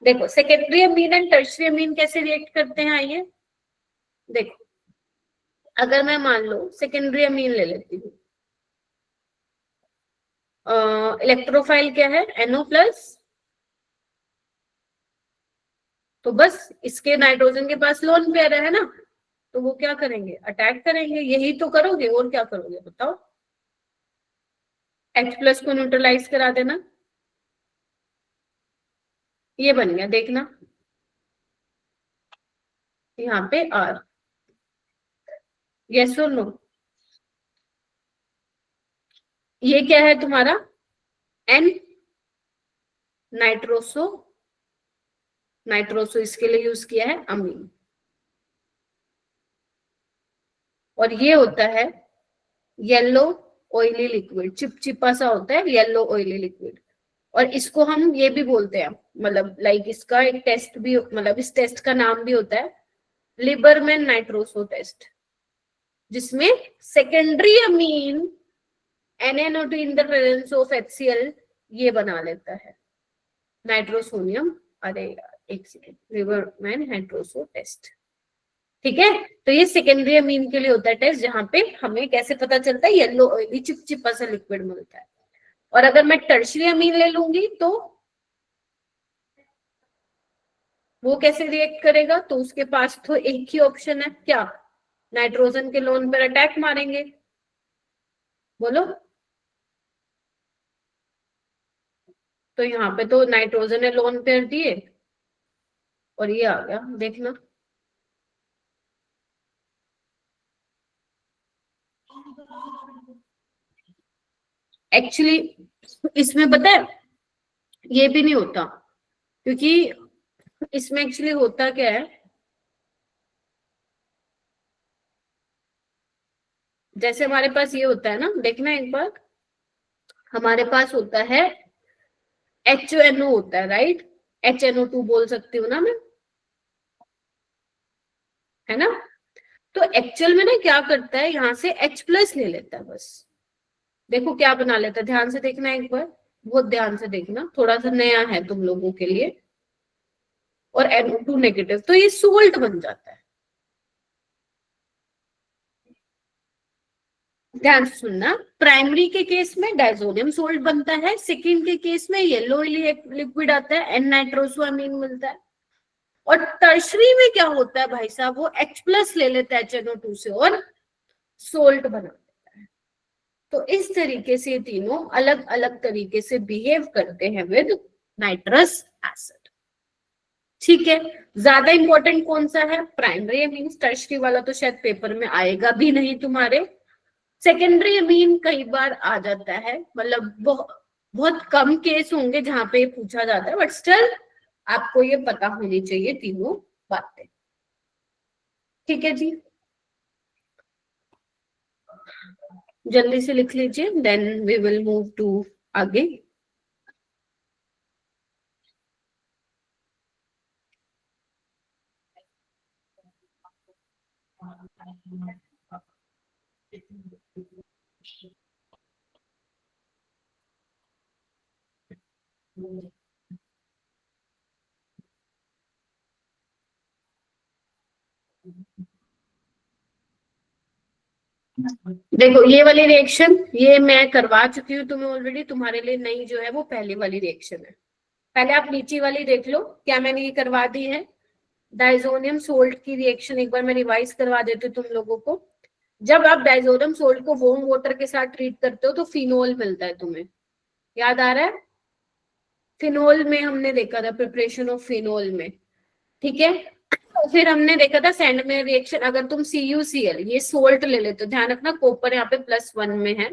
A: देखो सेकेंडरी अमीन एंड टर्शियरी अमीन कैसे रिएक्ट करते हैं, आइए देखो। अगर मैं मान लो सेकेंडरी अमीन ले लेती हूँ, इलेक्ट्रोफाइल क्या है, NO प्लस, तो बस इसके नाइट्रोजन के पास लोन पेयर है ना, तो वो क्या करेंगे, अटैक करेंगे, यही तो करोगे और क्या करोगे बताओ। H प्लस को न्यूट्रलाइज करा देना, ये बन गया, देखना यहाँ पे R, यस और नो? ये क्या है तुम्हारा N, नाइट्रोसो, नाइट्रोसो इसके लिए यूज किया है अमीन, और ये होता है येलो ऑयली लिक्विड, चिपचिपा सा होता है येलो ऑयली लिक्विड, और इसको हम ये भी बोलते हैं, मतलब लाइक इसका एक टेस्ट भी, मतलब इस टेस्ट का नाम भी होता है लिबरमैन नाइट्रोसो टेस्ट, जिसमें secondary amine NaNO2 in the presence of HCl ये बना लेता है नाइट्रोसोनियम, अरे एक सेकेंड, लिबरमैन नाइट्रोसो टेस्ट, ठीक है। तो ये सेकेंडरी अमीन के लिए होता है टेस्ट, जहां पे हमें कैसे पता चलता है, येलो ऑयली चिपचिपा सा लिक्विड मिलता है। और अगर मैं टर्शियरी अमीन ले लूंगी तो वो कैसे रिएक्ट करेगा, तो उसके पास तो एक ही ऑप्शन है, क्या, नाइट्रोजन के लोन पर अटैक मारेंगे, बोलो। तो यहाँ पे तो नाइट्रोजन ने लोन पेयर दिए और ये आ गया, देखना एक्चुअली इसमें पता है ये भी नहीं होता, क्योंकि इसमें एक्चुअली होता क्या है, जैसे हमारे पास ये होता है ना, देखना एक बार, हमारे पास होता है HNO होता है, राइट, HNO2 बोल सकती हूँ ना मैं, है ना। तो एक्चुअल में ना क्या करता है, यहाँ से H प्लस ले लेता है, बस देखो क्या बना लेता है, ध्यान से देखना एक बार, बहुत ध्यान से देखना, थोड़ा सा नया है तुम लोगों के लिए, और NO2 नेगेटिव, तो ये सोल्ट बन जाता है। ध्यान से सुनना, प्राइमरी के केस में डाइजोनियम सोल्ट बनता है, सेकेंड के केस में येलो लिक्विड आता है, N नाइट्रोसोअमीन मिलता है, और टर्शरी में क्या होता है भाई साहब, वो H प्लस ले लेता है HNO2 से और सोल्ट बना देता है। तो इस तरीके से ये तीनों अलग अलग तरीके से बिहेव करते हैं विद नाइट्रस एसिड, ठीक है। ज्यादा इंपॉर्टेंट कौन सा है, प्राइमरी अमीन, टर्शरी वाला तो शायद पेपर में आएगा भी नहीं तुम्हारे, सेकेंडरी अमीन कई बार आ जाता है, मतलब बहुत कम केस होंगे जहां पे पूछा जाता है, बट स्टिल आपको ये पता होनी चाहिए तीनों बातें, ठीक है जी। जल्दी से लिख लीजिए, then we will move to आगे। देखो ये वाली रिएक्शन ये मैं करवा चुकी हूँ तुम्हें ऑलरेडी, तुम्हारे लिए नई जो है वो पहली वाली रिएक्शन है। पहले आप नीचे वाली देख लो, क्या मैंने ये करवा दी है, डाइजोनियम सोल्ट की रिएक्शन एक बार मैं रिवाइज करवा देती हूँ तुम लोगों को। जब आप डाइजोनियम सोल्ट को वार्म वाटर के साथ ट्रीट करते हो तो फिनोल मिलता है, तुम्हें याद आ रहा है? फिनोल में हमने देखा था प्रिपरेशन ऑफ फिनोल में, ठीक है। तो फिर हमने देखा था सैंड में रिएक्शन, अगर तुम CuCl ये सोल्ट ले लेते हो, ध्यान रखना कॉपर यहाँ पे +1 में है,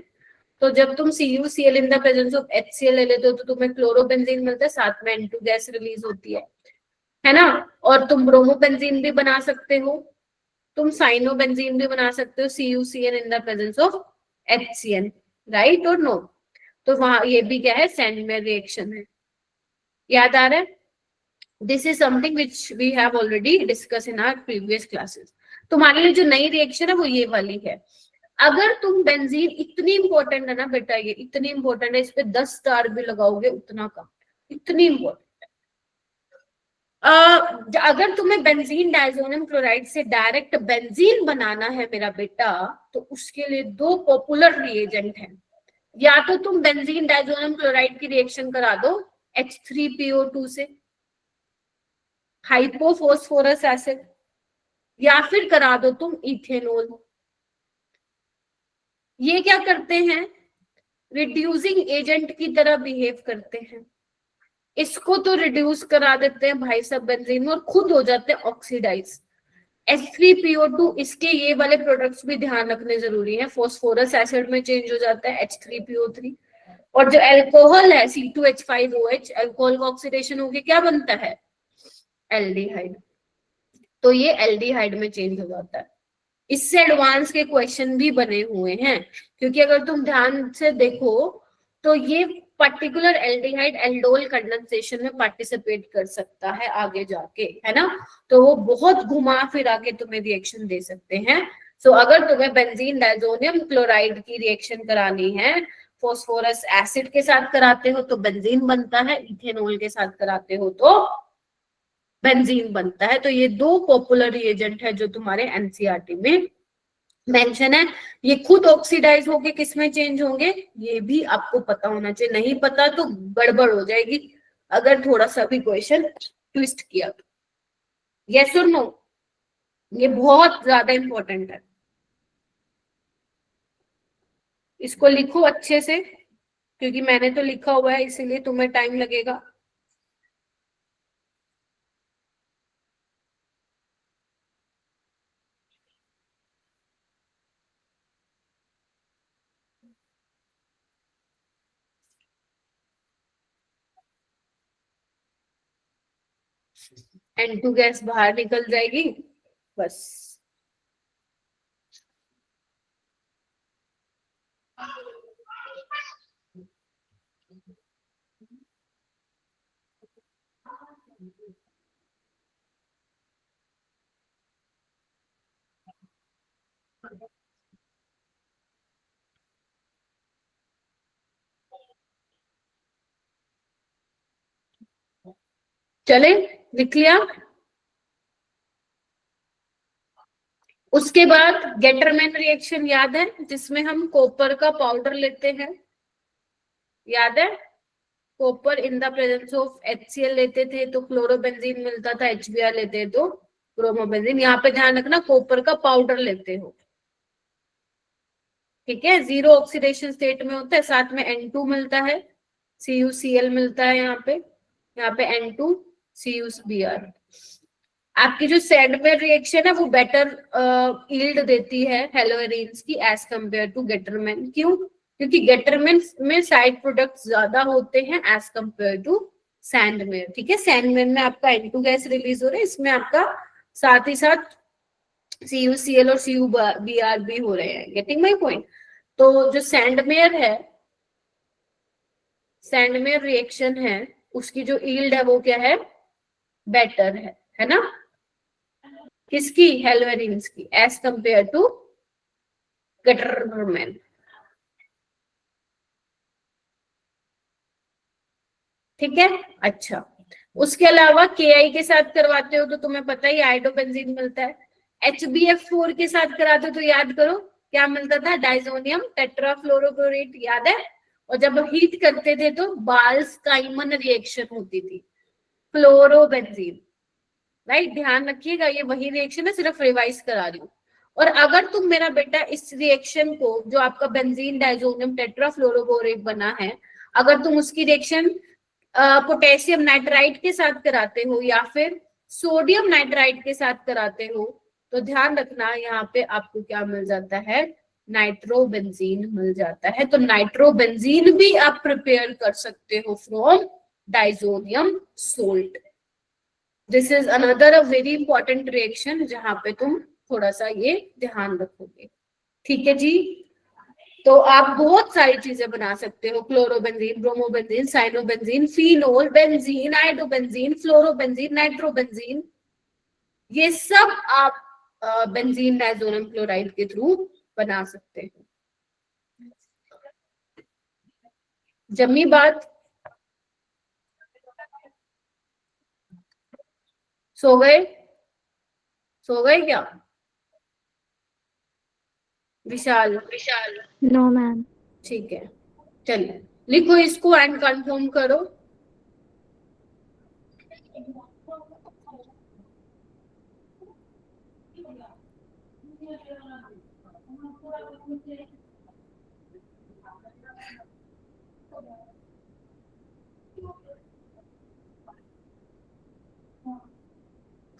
A: तो जब तुम CuCl in the presence of HCl ले लेते हो तो तुम्हें क्लोरोबेंजीन मिलता है, साथ में N2 गैस रिलीज होती है ना। और तुम ब्रोमोबेंजीन भी बना सकते हो, तुम साइनोबेंजीन भी बना सकते हो, CuCl in the presence of HCl, right और नो? तो वहां ये भी क्या है, सैंड में रिएक्शन है, याद आ रहा है? This is something which we have already discuss in our previous classes. तुम्हारे लिए जो नई रिएक्शन है वो ये वाली है। अगर तुम बेंजीन, इतनी इंपॉर्टेंट है ना बेटा, ये इतनी इंपॉर्टेंट है, इस पे 10 स्टार भी लगाओगे उतना कम, इतनी इंपॉर्टेंट है। अगर तुम्हें बेंजीन डाइजोनियम क्लोराइड से डायरेक्ट बेंजीन बनाना है मेरा बेटा, तो उसके लिए दो पॉपुलर रिएजेंट हैं। या तो तुम बेंजीन डाइजोनियम क्लोराइड की रिएक्शन करा दो H3PO2 से, हाइपोफॉस्फोरस एसिड, या फिर करा दो तुम इथेनॉल। ये क्या करते हैं, रिड्यूसिंग एजेंट की तरह बिहेव करते हैं। इसको तो रिड्यूस करा देते हैं भाई सब बेंजीन में और खुद हो जाते हैं ऑक्सीडाइज। H3PO2, इसके ये वाले प्रोडक्ट्स भी ध्यान रखने जरूरी है, फॉस्फोरस एसिड में चेंज हो जाता है H3PO3। और जो एल्कोहल है C2H5OH, एल्कोहल का ऑक्सीडेशन होके क्या बनता है, एल्डिहाइड। तो ये एल्डिहाइड में चेंज हो जाता है। इससे एडवांस के क्वेश्चन भी बने हुए हैं, क्योंकि अगर तुम ध्यान से देखो तो ये पर्टिकुलर एल्डिहाइड एल्डोल कंडेंसेशन में पार्टिसिपेट कर सकता है आगे जाके, है ना। तो वो बहुत घुमा फिरा के तुम्हें रिएक्शन दे सकते हैं। सो अगर तुम्हें बेंजीन डाइजोनियम क्लोराइड की रिएक्शन करानी है, फॉस्फोरस एसिड के साथ कराते हो तो बेंजीन बनता है, इथेनॉल के साथ कराते हो तो बेंजीन बनता है। तो ये दो पॉपुलर रिएजेंट है जो तुम्हारे एनसीईआरटी में मेंशन है। ये खुद ऑक्सीडाइज होके किस में चेंज होंगे, ये भी आपको पता होना चाहिए, नहीं पता तो गड़बड़ हो जाएगी अगर थोड़ा सा भी क्वेश्चन ट्विस्ट किया तो। यस और नो, ये बहुत ज्यादा इंपॉर्टेंट है, इसको लिखो अच्छे से, क्योंकि मैंने तो लिखा हुआ है इसीलिए तुम्हें टाइम लगेगा। N2 गैस बाहर निकल जाएगी बस। चले, लिख लिया। उसके बाद गेटरमैन रिएक्शन याद है, जिसमें हम कॉपर का पाउडर लेते हैं, याद है? Copper in the presence of HCl लेते थे तो क्लोरोबेंजीन मिलता था, HBr लेते तो ब्रोमोबेंजीन। यहाँ पे ध्यान रखना कॉपर का पाउडर लेते हो, ठीक है। जीरो ऑक्सीडेशन स्टेट में होता है, साथ में N2 मिलता है, CuCl मिलता है, यहाँ पे N2 CuBr। आपकी जो सैंडवेयर रिएक्शन है वो बेटर यील्ड देती है हेलोएरिन्स की एज कंपेयर टू गेटरमैन। क्यों? क्योंकि गेटरमैन में साइड प्रोडक्ट्स ज्यादा होते हैं एज कंपेयर टू सैंडवेयर, ठीक है। सैंडवेयर में आपका N2 गैस रिलीज हो रहा है, इसमें आपका साथ ही साथ CuCl और CuBr भी हो रहे हैं। Getting my point? तो जो सैंडवेयर रिएक्शन है उसकी जो यील्ड है वो क्या है, बेटर है ना, किसकी, हेलोएरिन्स की एज कंपेयर टू गेटरमैन। ठीक है, अच्छा। उसके अलावा KI के साथ करवाते हो तो तुम्हें पता ही आयोडोबेंजीन मिलता है। HbF4 के साथ कराते हो तो याद करो क्या मिलता था, डाइजोनियम टेट्राफ्लोरोक्लोरेट, याद है। और जब हीट करते थे तो बाल्स-काइमन रिएक्शन होती थी, फ्लोरोबेंजीन। राइट, ध्यान रखिएगा ये वही रिएक्शन है, सिर्फ रिवाइज करा रही हूँ। और अगर तुम मेरा बेटा इस रिएक्शन को, जो आपका बेंजीन डाइजोनियम टेट्राफ्लोरोबोरेट बना है, अगर तुम उसकी रिएक्शन पोटेशियम नाइट्राइट के साथ कराते हो या फिर सोडियम नाइट्राइट के साथ कराते हो, तो ध्यान रखना यहाँ पे आपको क्या मिल जाता है, नाइट्रोबेंजीन मिल जाता है। तो नाइट्रोबेंजीन भी आप प्रिपेयर कर सकते हो from diazonium salt. This is another a very important reaction जहां पे तुम थोड़ा सा ये ध्यान रखोगे। ठीक है जी, तो आप बहुत सारी चीजें बना सकते हो, chlorobenzene, bromobenzene, cyanobenzene, phenol, benzene, iodobenzene, fluorobenzene, nitrobenzene, ये सब आप बेंजीन डाइजोनियम क्लोराइड के थ्रू बना सकते हो। जमी बात, सो गए, सो गए क्या विशाल?
C: No ma'am.
A: ठीक है, चलिए लिखो इसको एंड कंफर्म करो।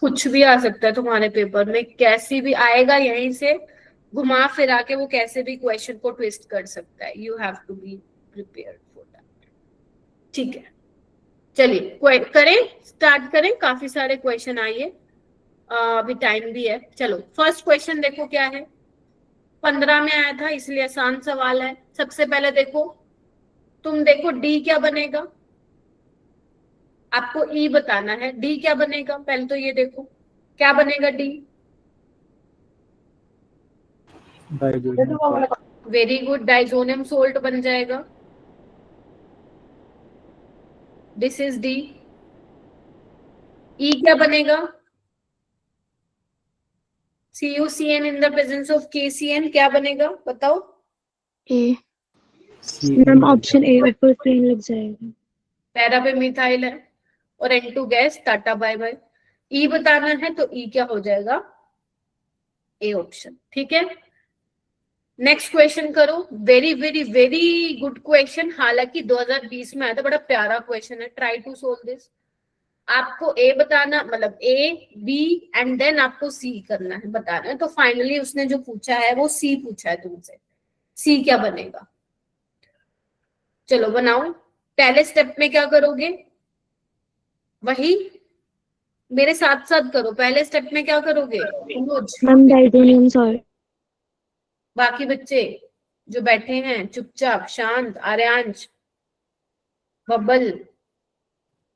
A: कुछ भी आ सकता है तुम्हारे पेपर में, कैसी भी आएगा, यहीं से घुमा फिरा के वो कैसे भी क्वेश्चन को ट्विस्ट कर सकता है। You have to be prepared for that. ठीक है, चलिए करें, स्टार्ट करें। काफी सारे क्वेश्चन आइए, अभी टाइम भी है। चलो फर्स्ट क्वेश्चन देखो क्या है, 15 में आया था इसलिए आसान सवाल है। सबसे पहले देखो, तुम देखो डी क्या बनेगा, आपको ई बताना है। डी क्या बनेगा, पहले तो ये देखो क्या बनेगा D. Very good, diazonium salt बन जाएगा। This is D. ई क्या बनेगा, CuCN in the presence of KCN क्या बनेगा बताओ।
C: ए मैम, ऑप्शन ए ऊपर से लग जाएगा।
A: पैरा पे मिथाइल है और N2 gas, tata bye bye. E बताना है तो ई क्या हो जाएगा, ए ऑप्शन। ठीक है, नेक्स्ट क्वेश्चन करो। Very very very good question, हालांकि 2020 में आया था, बड़ा प्यारा क्वेश्चन है। Try to solve this. आपको ए बताना, मतलब ए बी एंड देन आपको सी करना है, बताना है। तो फाइनली उसने जो पूछा है वो सी पूछा है तुमसे। सी क्या बनेगा, चलो बनाओ। पहले स्टेप में क्या करोगे, वही मेरे साथ साथ करो। पहले स्टेप में क्या करोगे
C: मैम, डाइजोनियम सॉल्ट।
A: बाकी बच्चे जो बैठे हैं चुपचाप शांत, आर्यांश, बब्बल,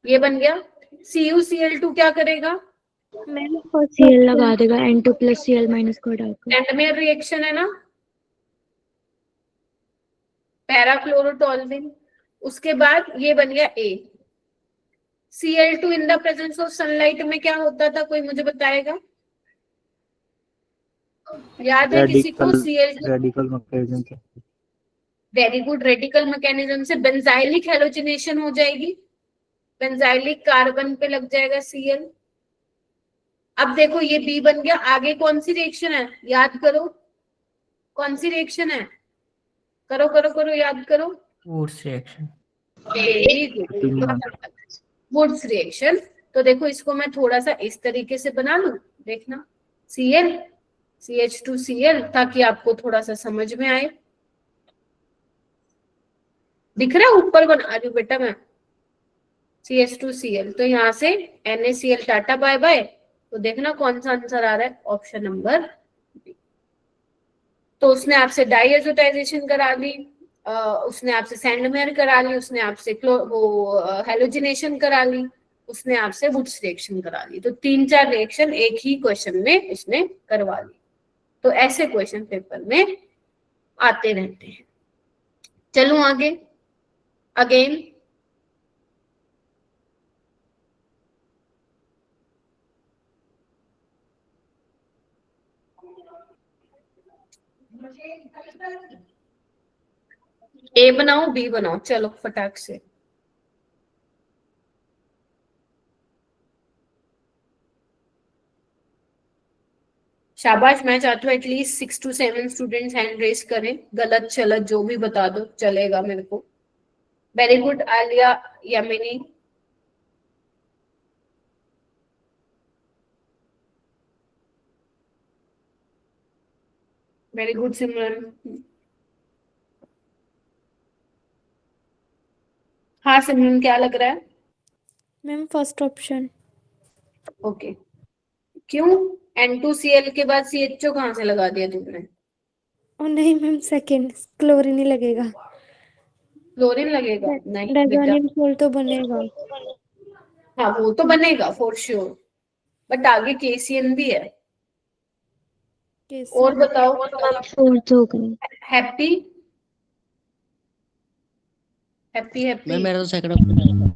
A: ये बन गया। CuCl2 क्या करेगा,
C: मैम फर्स्ट Cl लगा देगा, N2 प्लस Cl माइनस को हटाकर।
A: एंड में रिएक्शन है ना, पैराक्लोरोटोल्विन। उसके बाद ये बन गया A। Cl2 in the presence of sunlight में क्या होता था, कोई मुझे बताएगा, याद है किसी को? Cl2
D: रेडिकल मैकेनिज्म से।
A: वेरी गुड, रेडिकल मैकेनिज्म से बेंजाइलिक हेलोजिनेशन हो जाएगी, बेंजाइलिक कार्बन पे लग जाएगा Cl। अब देखो ये B बन गया। आगे कौन सी रिएक्शन है, याद करो, कौन सी रिएक्शन है, करो करो करो, याद करो।
B: Wurtz reaction.
A: Very good, Wurtz reaction. तो देखो इसको मैं थोड़ा सा इस तरीके से बना लूं, देखना, Cl CH2Cl, ताकि आपको थोड़ा सा समझ में आए। दिख रहा है, ऊपर बना रही हूँ बेटा मैं, CH2Cl। तो यहाँ से NaCl, टाटा बाय बाय। तो देखना कौन सा आंसर आ रहा है, ऑप्शन नंबर बी। तो उसने आपसे डाइएजोटाइजेशन करा ली, उसने आपसे सैंडमेयर करा ली, उसने आपसे हेलोजिनेशन करा ली, उसने आपसे वुड्स रिएक्शन करा ली। तो 3-4 रिएक्शन एक ही क्वेश्चन में इसने करवा ली। तो ऐसे क्वेश्चन पेपर में आते रहते हैं। चलो आगे, अगेन ए बनाओ बी बनाओ, चलो फटाक से। शाबाश। मैं चाहती हूँ at least 6 to 7 students hand raise करें, गलत चलत जो भी बता दो चलेगा मेरे को। Very good Alia, Yamini. Very good Simran. हाँ सिमरन, क्या लग रहा है?
D: Ma'am first option.
A: ओके, क्यों? N2Cl के बाद CHO कहाँ से लगा दिया तुमने?
D: और नहीं मैम, सेकंड क्लोरीन ही लगेगा।
A: क्लोरीन लगेगा? नहीं बेटा,
D: डाइजोनियम सोल्ट तो बनेगा।
A: हाँ वो तो बनेगा फॉर श्योर, बट आगे KCN भी है। और बताओ।
C: फोर्थ हो गई।
A: हैप्पी हैप्पी हैप्पी
B: मैम मेरा तो सेकंड ऑप्शन है।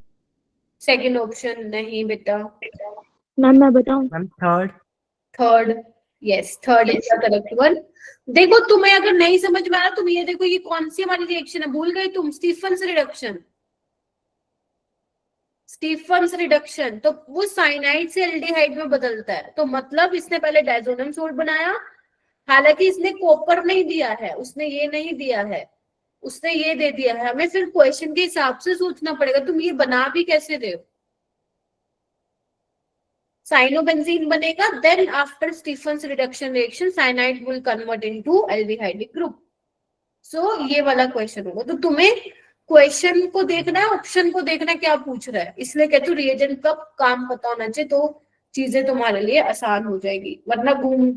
A: सेकंड ऑप्शन नहीं बेटा,
C: मैम मैं बताऊं?
E: Ma'am third.
A: Third. Yes, third is the correct one. देखो तुम्हें अगर नहीं समझ में आ रहा, तुम ये देखो ये कौन सी हमारी रिएक्शन है, भूल गई तुम? Stephen's reduction. स्टीफन्स रिडक्शन तो वो साइनाइड से एल्डिहाइड में बदलता है। तो मतलब इसने पहले डायजोनियम सोल्ट बनाया, हालांकि इसने कॉपर नहीं दिया है, उसने ये नहीं दिया है, उसने ये दे दिया है। हमें फिर क्वेश्चन के हिसाब से सोचना पड़ेगा, तुम ये बना भी कैसे रहे हो? साइनोबेंजीन बनेगा, then after Stephen's reduction reaction cyanide will convert into aldehydic group. So ये वाला क्वेश्चन होगा। तो तुम्हें क्वेश्चन को देखना है, ऑप्शन को देखना है क्या पूछ रहा है, इसलिए कहते हो रिएजेंट का काम पता होना चाहिए, तो चीजें तुम्हारे लिए आसान हो जाएगी, वरना घूम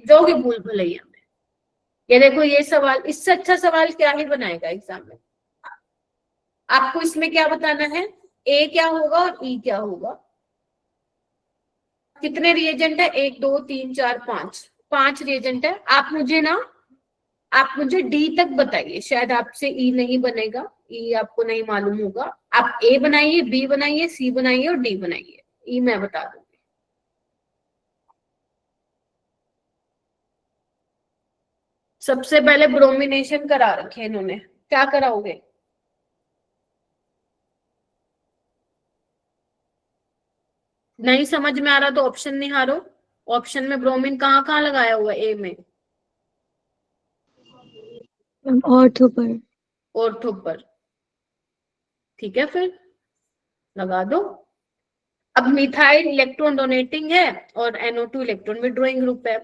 A: जाओगे भूल भुलैया में। ये देखो ये सवाल, इससे अच्छा सवाल क्या ही बनाएगा एग्जाम में। आपको इसमें क्या बताना है, ए क्या होगा और ई क्या होगा। कितने रिएजेंट है? 1 2 3 4 5, 5 रिएजेंट है। आप मुझे डी तक बताइए, शायद आपसे ई नहीं बनेगा, ई आपको नहीं मालूम होगा। आप ए बनाइए, बी बनाइए, सी बनाइए और डी बनाइए, ई मैं बता दूंगी। सबसे पहले ब्रोमिनेशन करा रखे इन्होंने, क्या कराओगे? नहीं समझ में आ रहा तो ऑप्शन निहारो, ऑप्शन में ब्रोमीन कहाँ कहाँ लगाया हुआ है? ए में
C: ऑर्थो पर।
A: ऑर्थो पर, ठीक है फिर लगा दो। अब मिथाइल इलेक्ट्रॉन डोनेटिंग है और NO2 इलेक्ट्रॉन विड्रॉइंग ग्रुप है,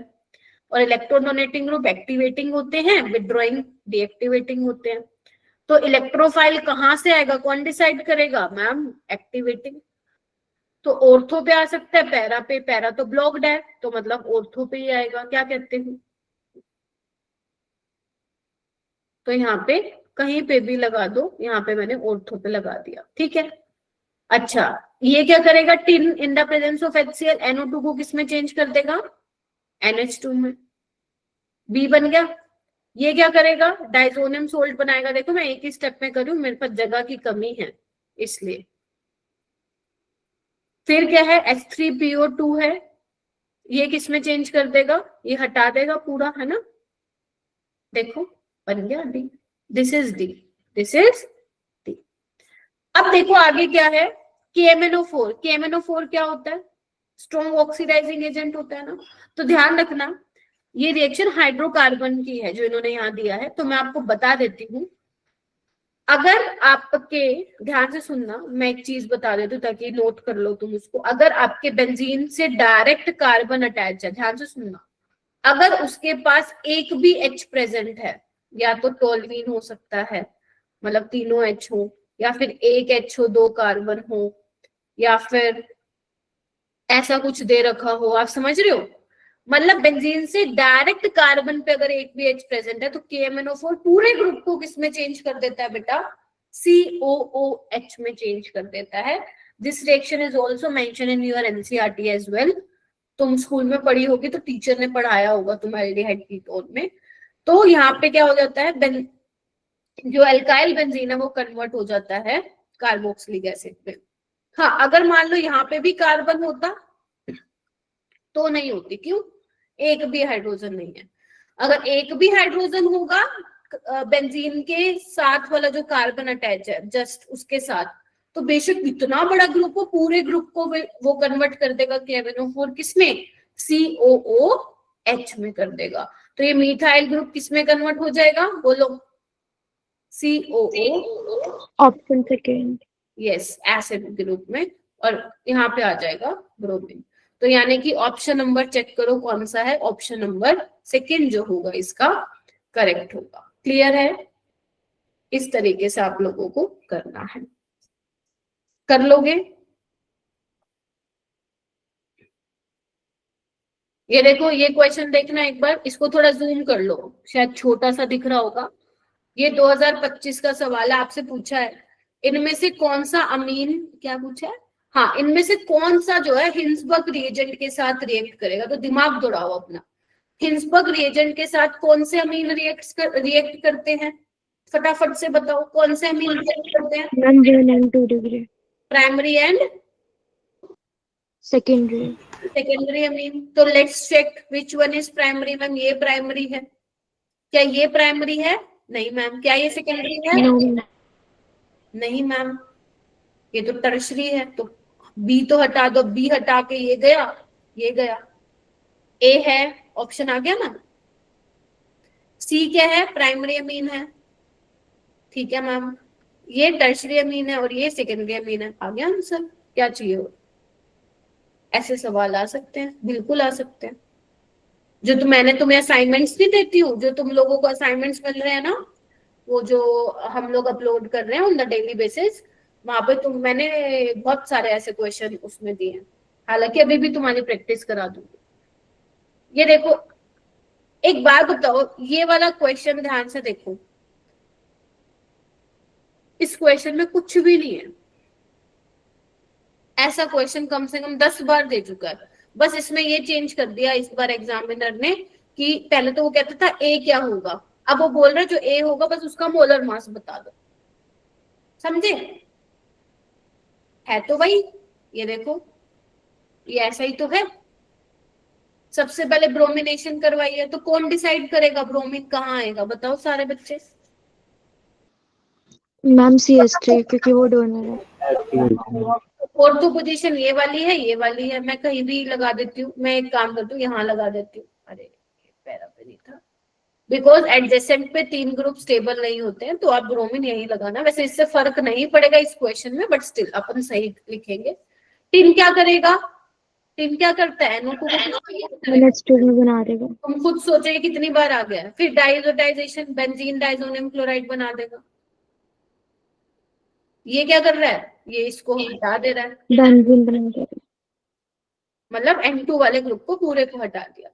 A: और इलेक्ट्रॉन डोनेटिंग ग्रुप एक्टिवेटिंग होते हैं, विड्रॉइंग डीएक्टिवेटिंग होते हैं। तो इलेक्ट्रोफाइल कहाँ से आएगा, कौन डिसाइड करेगा? Ma'am activating. तो ऑर्थो पे आ सकता है, पैरा पे, पैरा तो ब्लॉक्ड है, तो मतलब ऑर्थो पे ही आएगा। क्या कहते हैं? तो यहाँ पे कहीं पे भी लगा दो, यहाँ पे मैंने ऑर्थो पे लगा दिया, ठीक है। अच्छा, ये क्या करेगा? Tin in the presence of HCl NO2 को किस में चेंज कर देगा? NH2 में। बी बन गया। ये क्या करेगा? डाइजोनियम सोल्ट बनाएगा। देखो मैं एक ही स्टेप में करूं, मेरे पास जगह की कमी है इसलिए। फिर क्या है? H3PO2 है, ये किस में चेंज कर देगा? ये हटा देगा पूरा, है ना। देखो बन गया D. This is D, this is D. अब देखो आगे क्या है? KMNO4। KMNO4 क्या होता है? स्ट्रॉन्ग ऑक्सीडाइजिंग एजेंट होता है ना। तो ध्यान रखना ये रिएक्शन हाइड्रोकार्बन की है जो इन्होंने यहाँ दिया है। तो मैं आपको बता देती हूँ, अगर आपके, ध्यान से सुनना, मैं एक चीज बता देती हूँ ताकि नोट कर लो तुम उसको। अगर आपके बेंजीन से डायरेक्ट कार्बन अटैच है, ध्यान से सुनना, अगर उसके पास एक भी H प्रेजेंट है, या तो टोल्यूइन हो सकता है, मतलब तीनों H हो, या फिर एक H हो, 2 कार्बन हो, या फिर ऐसा कुछ दे रखा हो, आप समझ रहे हो। मतलब बेंजीन से डायरेक्ट कार्बन पे अगर एक भी H प्रेजेंट है तो KMNO4 पूरे ग्रुप को किसमें चेंज कर देता है बेटा? COOH में चेंज कर देता है। This reaction is also mention in your NCERT as well. तुम स्कूल में पढ़ी होगी तो टीचर ने पढ़ाया होगा तुम्हें एल्डिहाइड कीटोन में। तो यहाँ पे क्या हो जाता है, जो एल्काइल बेंजीन है वो कन्वर्ट हो जाता है कार्बोक्सिलिक एसिड में। हाँ, अगर मान लो यहाँ पे भी कार्बन होता तो नहीं होती, क्यों? एक भी हाइड्रोजन नहीं है। अगर एक भी हाइड्रोजन होगा बेंजीन के साथ वाला जो कार्बन अटैच है जस्ट उसके साथ, तो बेशक इतना बड़ा ग्रुप हो, पूरे ग्रुप को वो कन्वर्ट कर देगा KMNO4 किसमें? COOH H में कर देगा। तो ये मिथाइल ग्रुप किस में कन्वर्ट हो जाएगा, बोलो? COO,
C: option second.
A: Yes, acid group में, और यहाँ पे आ जाएगा ब्रोमीन। तो यानी कि ऑप्शन नंबर चेक करो कौन सा है, ऑप्शन नंबर सेकेंड जो होगा इसका करेक्ट होगा। क्लियर है? इस तरीके से आप लोगों को करना है, कर लोगे? ये देखो, ये क्वेश्चन देखना एक बार, इसको थोड़ा जूम कर लो, शायद छोटा सा दिख रहा होगा। ये 2025 का सवाल है, आपसे पूछा है इनमें से कौन सा अमीन, क्या पूछा है, हाँ, इनमें से कौन सा जो है हिंसबर्ग रिएजेंट के साथ रिएक्ट करेगा। तो दिमाग दौड़ाओ अपना, हिंसबर्ग रिएजेंट के साथ कौन से अमीन रिएक्ट करते हैं, फटाफट से बताओ कौन से अमीन रिएक्ट करते हैं?
C: Ma'am 1 and 2 degree.
A: Primary and
C: secondary.
A: Secondary amine. तो let's check which one is primary. Ma'am ये प्राइमरी है, क्या ये प्राइमरी है? नहीं मैम। क्या ये सेकेंडरी है?
C: नो।
A: नहीं मैम, ये तो टर्शरी है। तो बी तो हटा दो, बी हटा के ये गया, ये गया, ए है, ऑप्शन आ गया ना। सी क्या है? प्राइमरी अमीन है, ठीक है मैम, ये टर्शरी अमीन है और ये सेकेंडरी अमीन है। आ गया आंसर, क्या चाहिए और? ऐसे सवाल आ सकते हैं, बिल्कुल आ सकते हैं। जो तो मैंने तुम्हें असाइनमेंट्स नहीं देती हूँ, जो तुम लोगों को असाइनमेंट्स मिल रहे हैं ना, वो जो हम लोग अपलोड कर रहे हैं ऑन द डेली बेसिस, वहां पे मैंने बहुत सारे ऐसे क्वेश्चन उसमें दिए हैं। हालांकि अभी भी तुम्हारी प्रैक्टिस करा दूंगी। ये देखो, एक बार बताओ, ये वाला क्वेश्चन ध्यान से देखो, इस क्वेश्चन में कुछ भी नहीं है। ऐसा क्वेश्चन कम से कम 10 बार दे चुका है, बस इसमें ये चेंज कर दिया इस बार एग्जामिनर ने कि पहले तो वो कहता था ए क्या होगा, अब वो बोल रहा है जो ए होगा बस उसका मोलर मास बता दो। समझे? है तो भाई, ये देखो, ये ऐसा ही तो है। सबसे पहले ब्रोमिनेशन करवाई है, तो कौन डिसाइड करेगा ब्रोमीन कहाँ आएगा, बताओ सारे बच्चे।
C: मैम CH3 क्योंकि वो डोनर है।
A: फोर्थ पोजीशन ये वाली है, ये वाली है। मैं कहीं भी लगा देती हूँ, मैं एक काम करती हूँ, यहाँ लगा देती हूँ। अरे पैरा पे नहीं था, बिकॉज एडजेसेंट पे 3 ग्रुप स्टेबल नहीं होते हैं, तो आप ब्रोमीन यही लगाना। वैसे इससे फर्क नहीं पड़ेगा इस क्वेश्चन में, बट स्टिल अपन सही लिखेंगे। टिन क्या करेगा? टिन क्या करता है? NO2
C: NH2 में बना देगा।
A: तुम खुद सोचे कितनी बार आ गया। फिर डाइजोटाइजेशन, बेंजीन डाइजोनियम क्लोराइड बना देगा। ये क्या कर रहा है? ये इसको हटा दे रहा है,
C: बेंजीन बना देगा,
A: मतलब N2 वाले ग्रुप को पूरे को हटा दिया।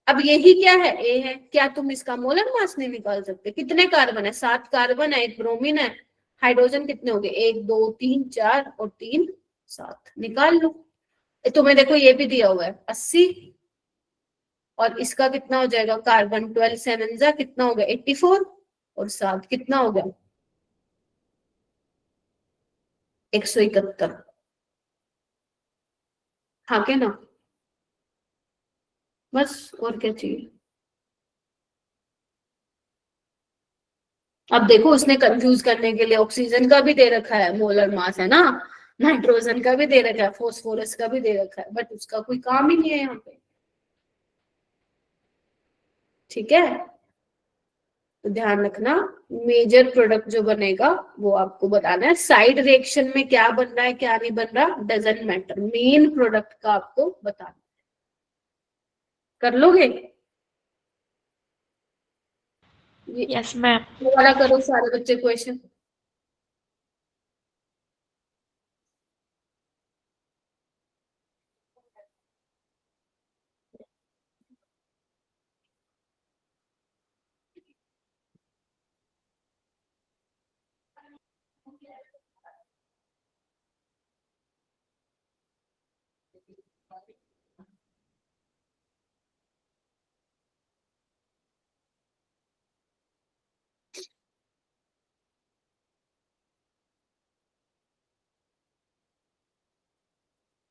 A: अब यही क्या है? ए है। क्या तुम इसका मोलर मास नहीं निकाल सकते? कितने कार्बन है? 7 कार्बन है, 1 ब्रोमीन है, हाइड्रोजन कितने हो गए? 1 2 3 4 और 3 7, निकाल लो। तुम्हें देखो ये भी दिया हुआ है 80, और इसका कितना हो जाएगा? कार्बन 12 7 जा कितना हो गया? 84, और 7 कितना हो गया? 171। हाँ क्या ना, बस और क्या चाहिए। अब देखो, उसने कंफ्यूज करने के लिए ऑक्सीजन का भी दे रखा है मोलर मास, है ना, नाइट्रोजन का भी दे रखा है, फोस्फोरस का भी दे रखा है, बट उसका कोई काम ही नहीं है यहाँ पे। ठीक है, तो ध्यान रखना, मेजर प्रोडक्ट जो बनेगा वो आपको बताना है। साइड रिएक्शन में क्या बन रहा है क्या नहीं बन रहा डजंट मैटर, मेन प्रोडक्ट का आपको बताना। कर लोगे?
E: Yes ma'am.
A: ये वाला करो सारे बच्चे क्वेश्चन।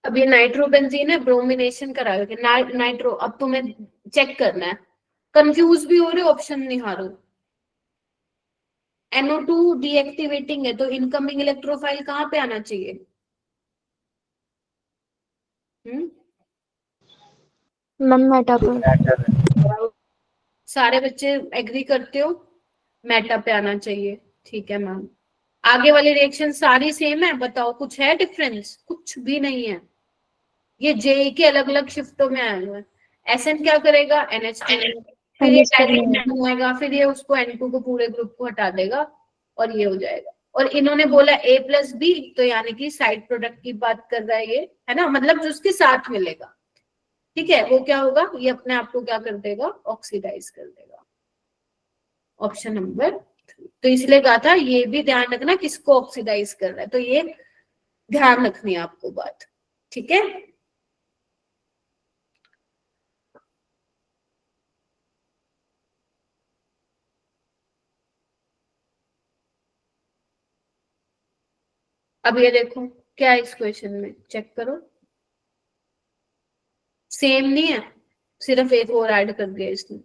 A: अब ये नाइट्रोबेंजीन है, ब्रोमिनेशन कराओगे नाइट्रो। अब तुम्हें चेक करना है, कंफ्यूज भी हो रहे हो, ऑप्शन नहीं हारो। NO2 डीएक्टिवेटिंग है, तो इनकमिंग इलेक्ट्रोफाइल कहाँ पे आना चाहिए?
C: मैम मेटा पर।
A: सारे बच्चे एग्री करते हो मेटा पे आना चाहिए? ठीक है मैम। आगे वाली रिएक्शन सारी सेम है, बताओ कुछ है डिफरेंस? कुछ भी नहीं है। ये जेई के अलग अलग शिफ्टों में आए हुए हैं। एसएन क्या करेगा? NH2, फिर ये डायरेक्ट NO आएगा, फिर ये उसको N2 को पूरे ग्रुप को हटा देगा और ये हो जाएगा। और इन्होंने बोला A+B, तो यानी कि साइड प्रोडक्ट की बात कर रहा है ये, है ना, मतलब जो उसके साथ मिलेगा। ठीक है, वो क्या होगा? ये अपने आप को क्या कर देगा? ऑक्सीडाइज कर देगा। Option number 3। तो इसलिए कहा था ये भी ध्यान रखना किसको ऑक्सीडाइज कर रहा है, तो ये ध्यान रखनी है आपको बात। ठीक है, अब ये देखो क्या है इस क्वेश्चन में, चेक करो। सेम नहीं है, सिर्फ एक और ऐड कर दिया इसने।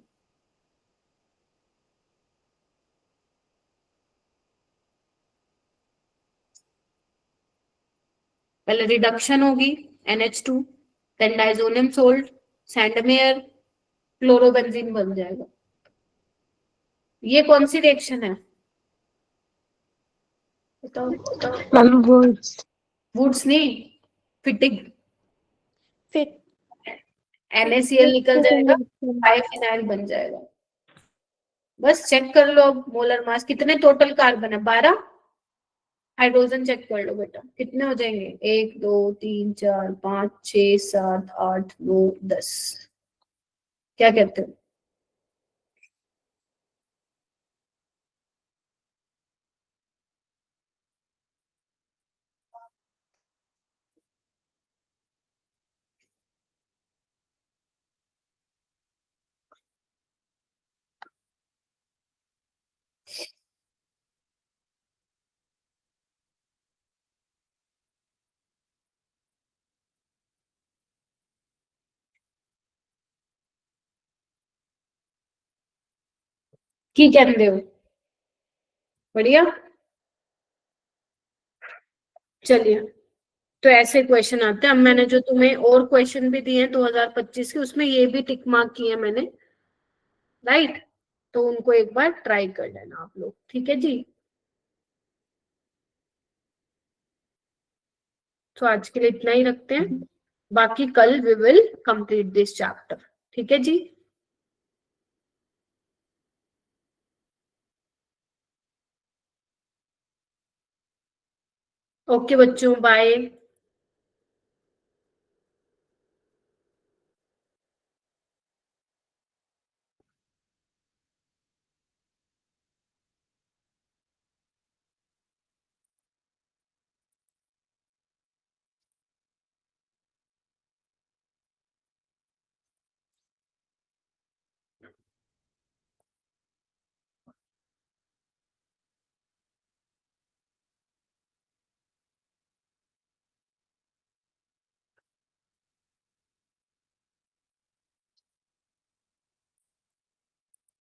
A: पहले रिडक्शन होगी NH2, then diazonium salt, Sandmeyer, chlorobenzene बन जाएगा। ये कौन सी रिएक्शन है बताओ?
C: Ma'am Woods.
A: वुड्स नहीं, फिटिंग।
D: फिर
A: NaCl निकल जाएगा, हाइफिनाइल बन जाएगा। बस चेक कर लो अब मोलर मास कितने टोटल कार्बन है, 12। हाइड्रोजन चेक कर लो बेटा कितने हो जाएंगे, 1 2 3 4 5 6 7 8 9 10। क्या कहते हो? की कहते हो? बढ़िया। चलिए, तो ऐसे क्वेश्चन आते हैं। अब मैंने जो तुम्हें और क्वेश्चन भी दिए हैं 2025 के, उसमें ये भी टिक मार्क किए मैंने, राइट? तो उनको एक बार ट्राई कर लेना आप लोग, ठीक है जी। तो आज के लिए इतना ही रखते हैं, बाकी कल we will complete this chapter. ठीक है जी। ओके बच्चों, बाय।